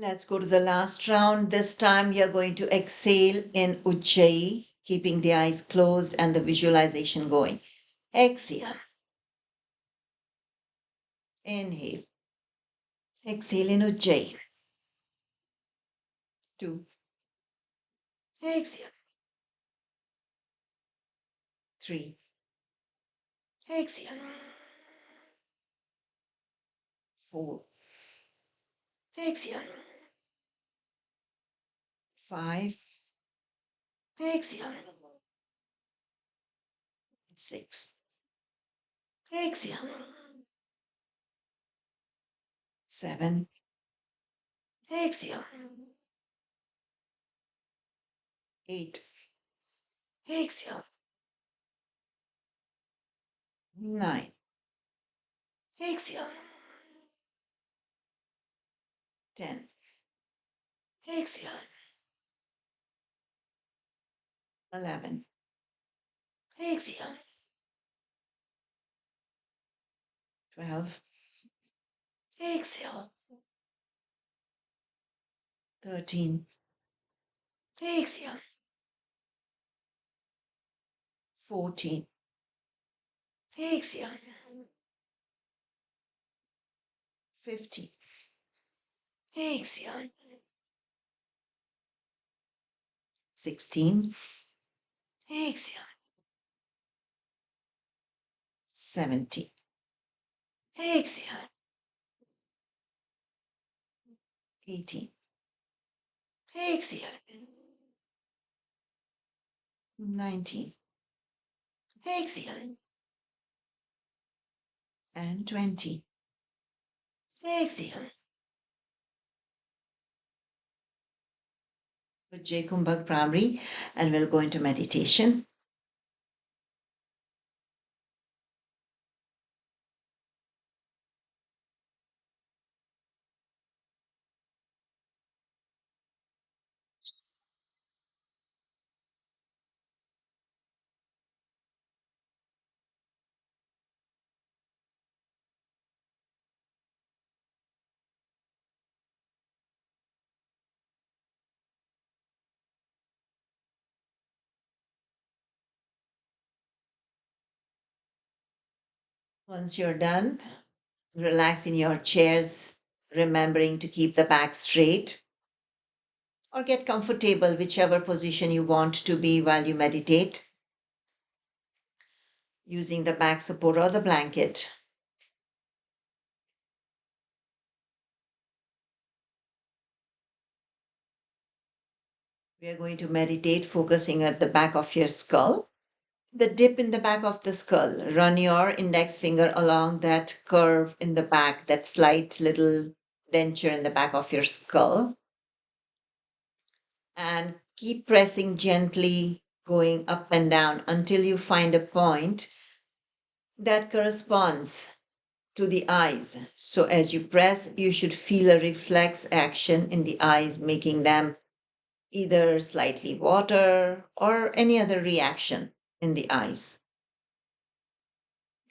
Let's go to the last round. This time you're going to exhale in Ujjayi, keeping the eyes closed and the visualization going. Exhale. Inhale. Exhale in Ujjayi. 2. Exhale. 3. Exhale. 4. Exhale. 5. Exhale. 6. Exhale. 7. Exhale. 8. Exhale. 9. Exhale. 10. Exhale. 11. Exhale. 12. Exhale. 13. Exhale. 14. Exhale. 15. Exhale. 16. Exhale. 17. Exhale. 18. Exhale. 19. Exhale. And 20. Exhale. Ujjayi Kumbhak Primary, and we'll go into meditation. Once you're done, relax in your chairs, remembering to keep the back straight, or get comfortable, whichever position you want to be while you meditate, using the back support or the blanket. We are going to meditate, focusing at the back of your skull. The dip in the back of the skull. Run your index finger along that curve in the back, that slight little denture in the back of your skull. And keep pressing gently, going up and down until you find a point that corresponds to the eyes. So as you press, you should feel a reflex action in the eyes, making them either slightly water or any other reaction in the eyes.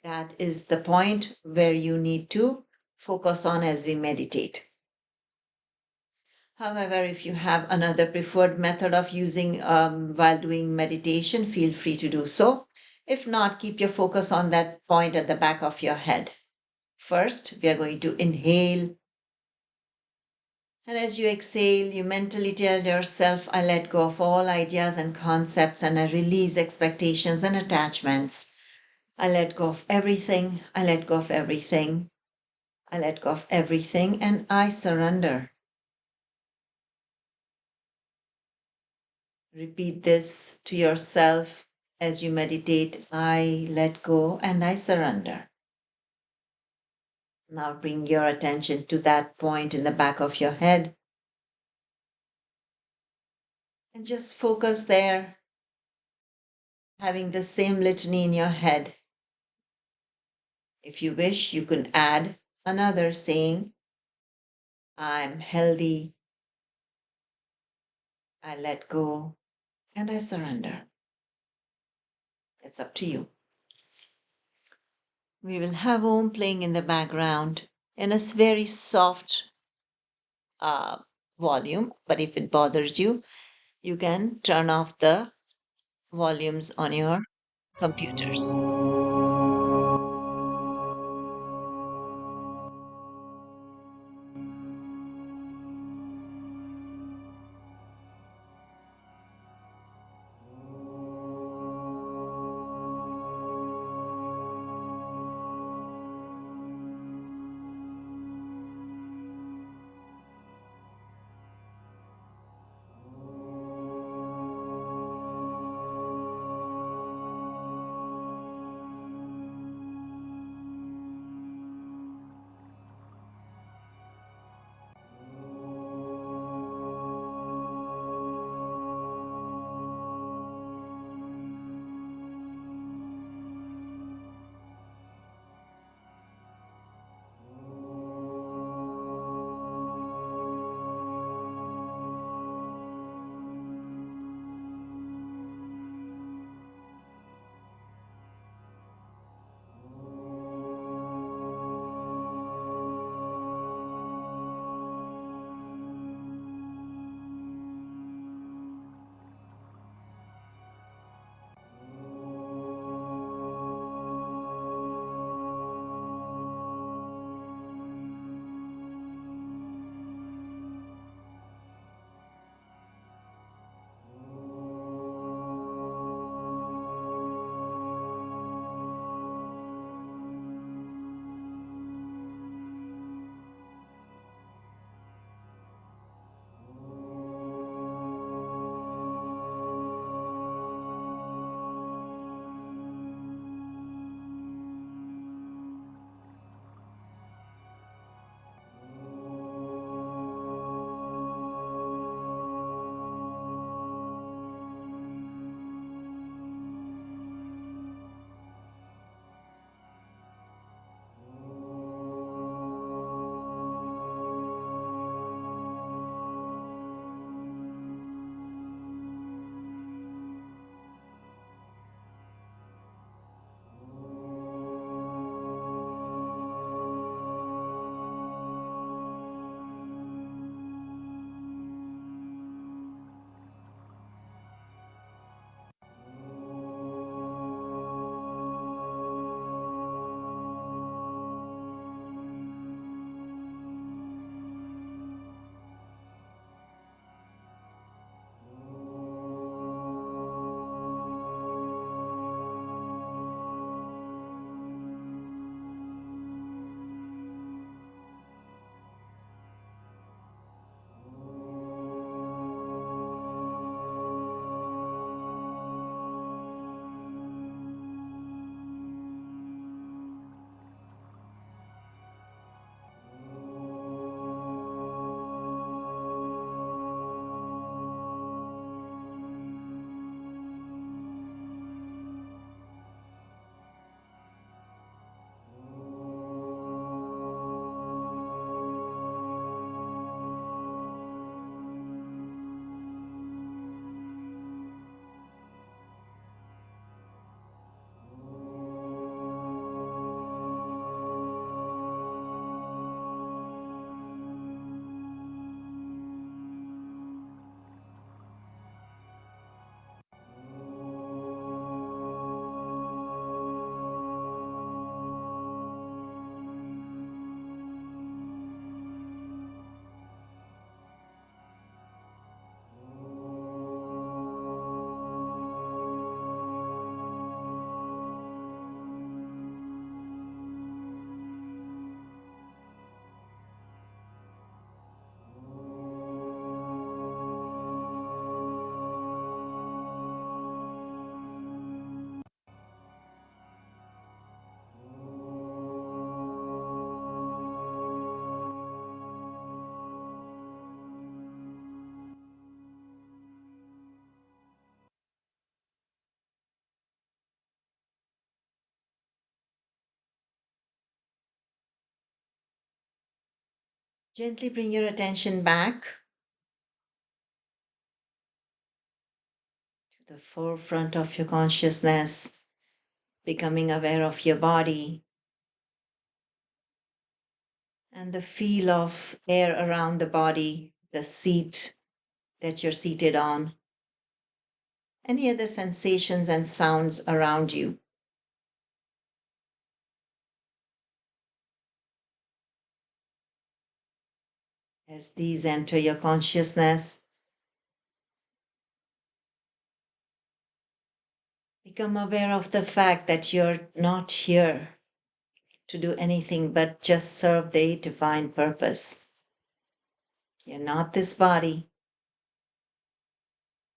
That is the point where you need to focus on as we meditate. However, if you have another preferred method of using while doing meditation, feel free to do so. If not, keep your focus on that point at the back of your head. First, we are going to inhale. And as you exhale, you mentally tell yourself, I let go of all ideas and concepts, and I release expectations and attachments. I let go of everything. I let go of everything. I let go of everything, and I surrender. Repeat this to yourself as you meditate. I let go and I surrender. Now bring your attention to that point in the back of your head and just focus there, having the same litany in your head. If you wish, you can add another saying, I'm healthy, I let go, and I surrender. It's up to you. We will have Om playing in the background in a very soft volume, but if it bothers you, you can turn off the volumes on your computers. Gently bring your attention back to the forefront of your consciousness, becoming aware of your body and the feel of air around the body. the seat that you're seated on, any other sensations and sounds around you. As these enter your consciousness, become aware of the fact that you're not here to do anything but just serve the divine purpose. You're not this body,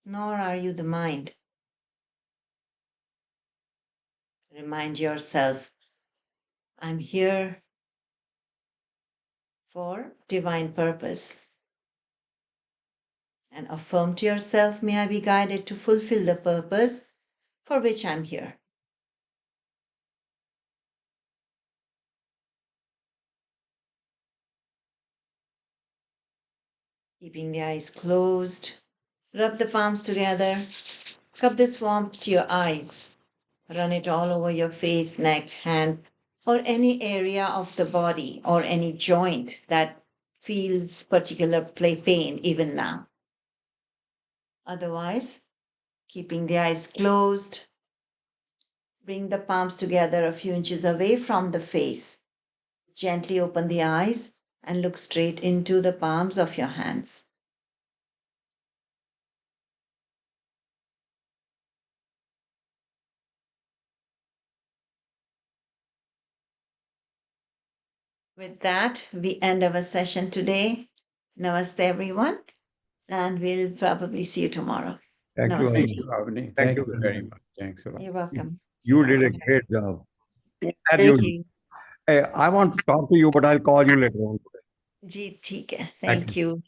nor are you the mind. Remind yourself, I'm here for divine purpose. And affirm to yourself, may I be guided to fulfill the purpose for which I'm here. Keeping the eyes closed, rub the palms together, cup this warmth to your eyes, run it all over your face, neck, hand, or any area of the body or any joint that feels particular pain even now. Otherwise, keeping the eyes closed, bring the palms together a few inches away from the face. Gently open the eyes and look straight into the palms of your hands. With that, we end our session today. Namaste, everyone, and we'll probably see you tomorrow. Thank you. Namaste. Thank you, Avani. Thank you very much. Thanks a lot. You're welcome. You did a Welcome. great job. As Thank usual. you. Hey, I want to talk to you, but I'll call you later on today. जी ठीक है. Thank you.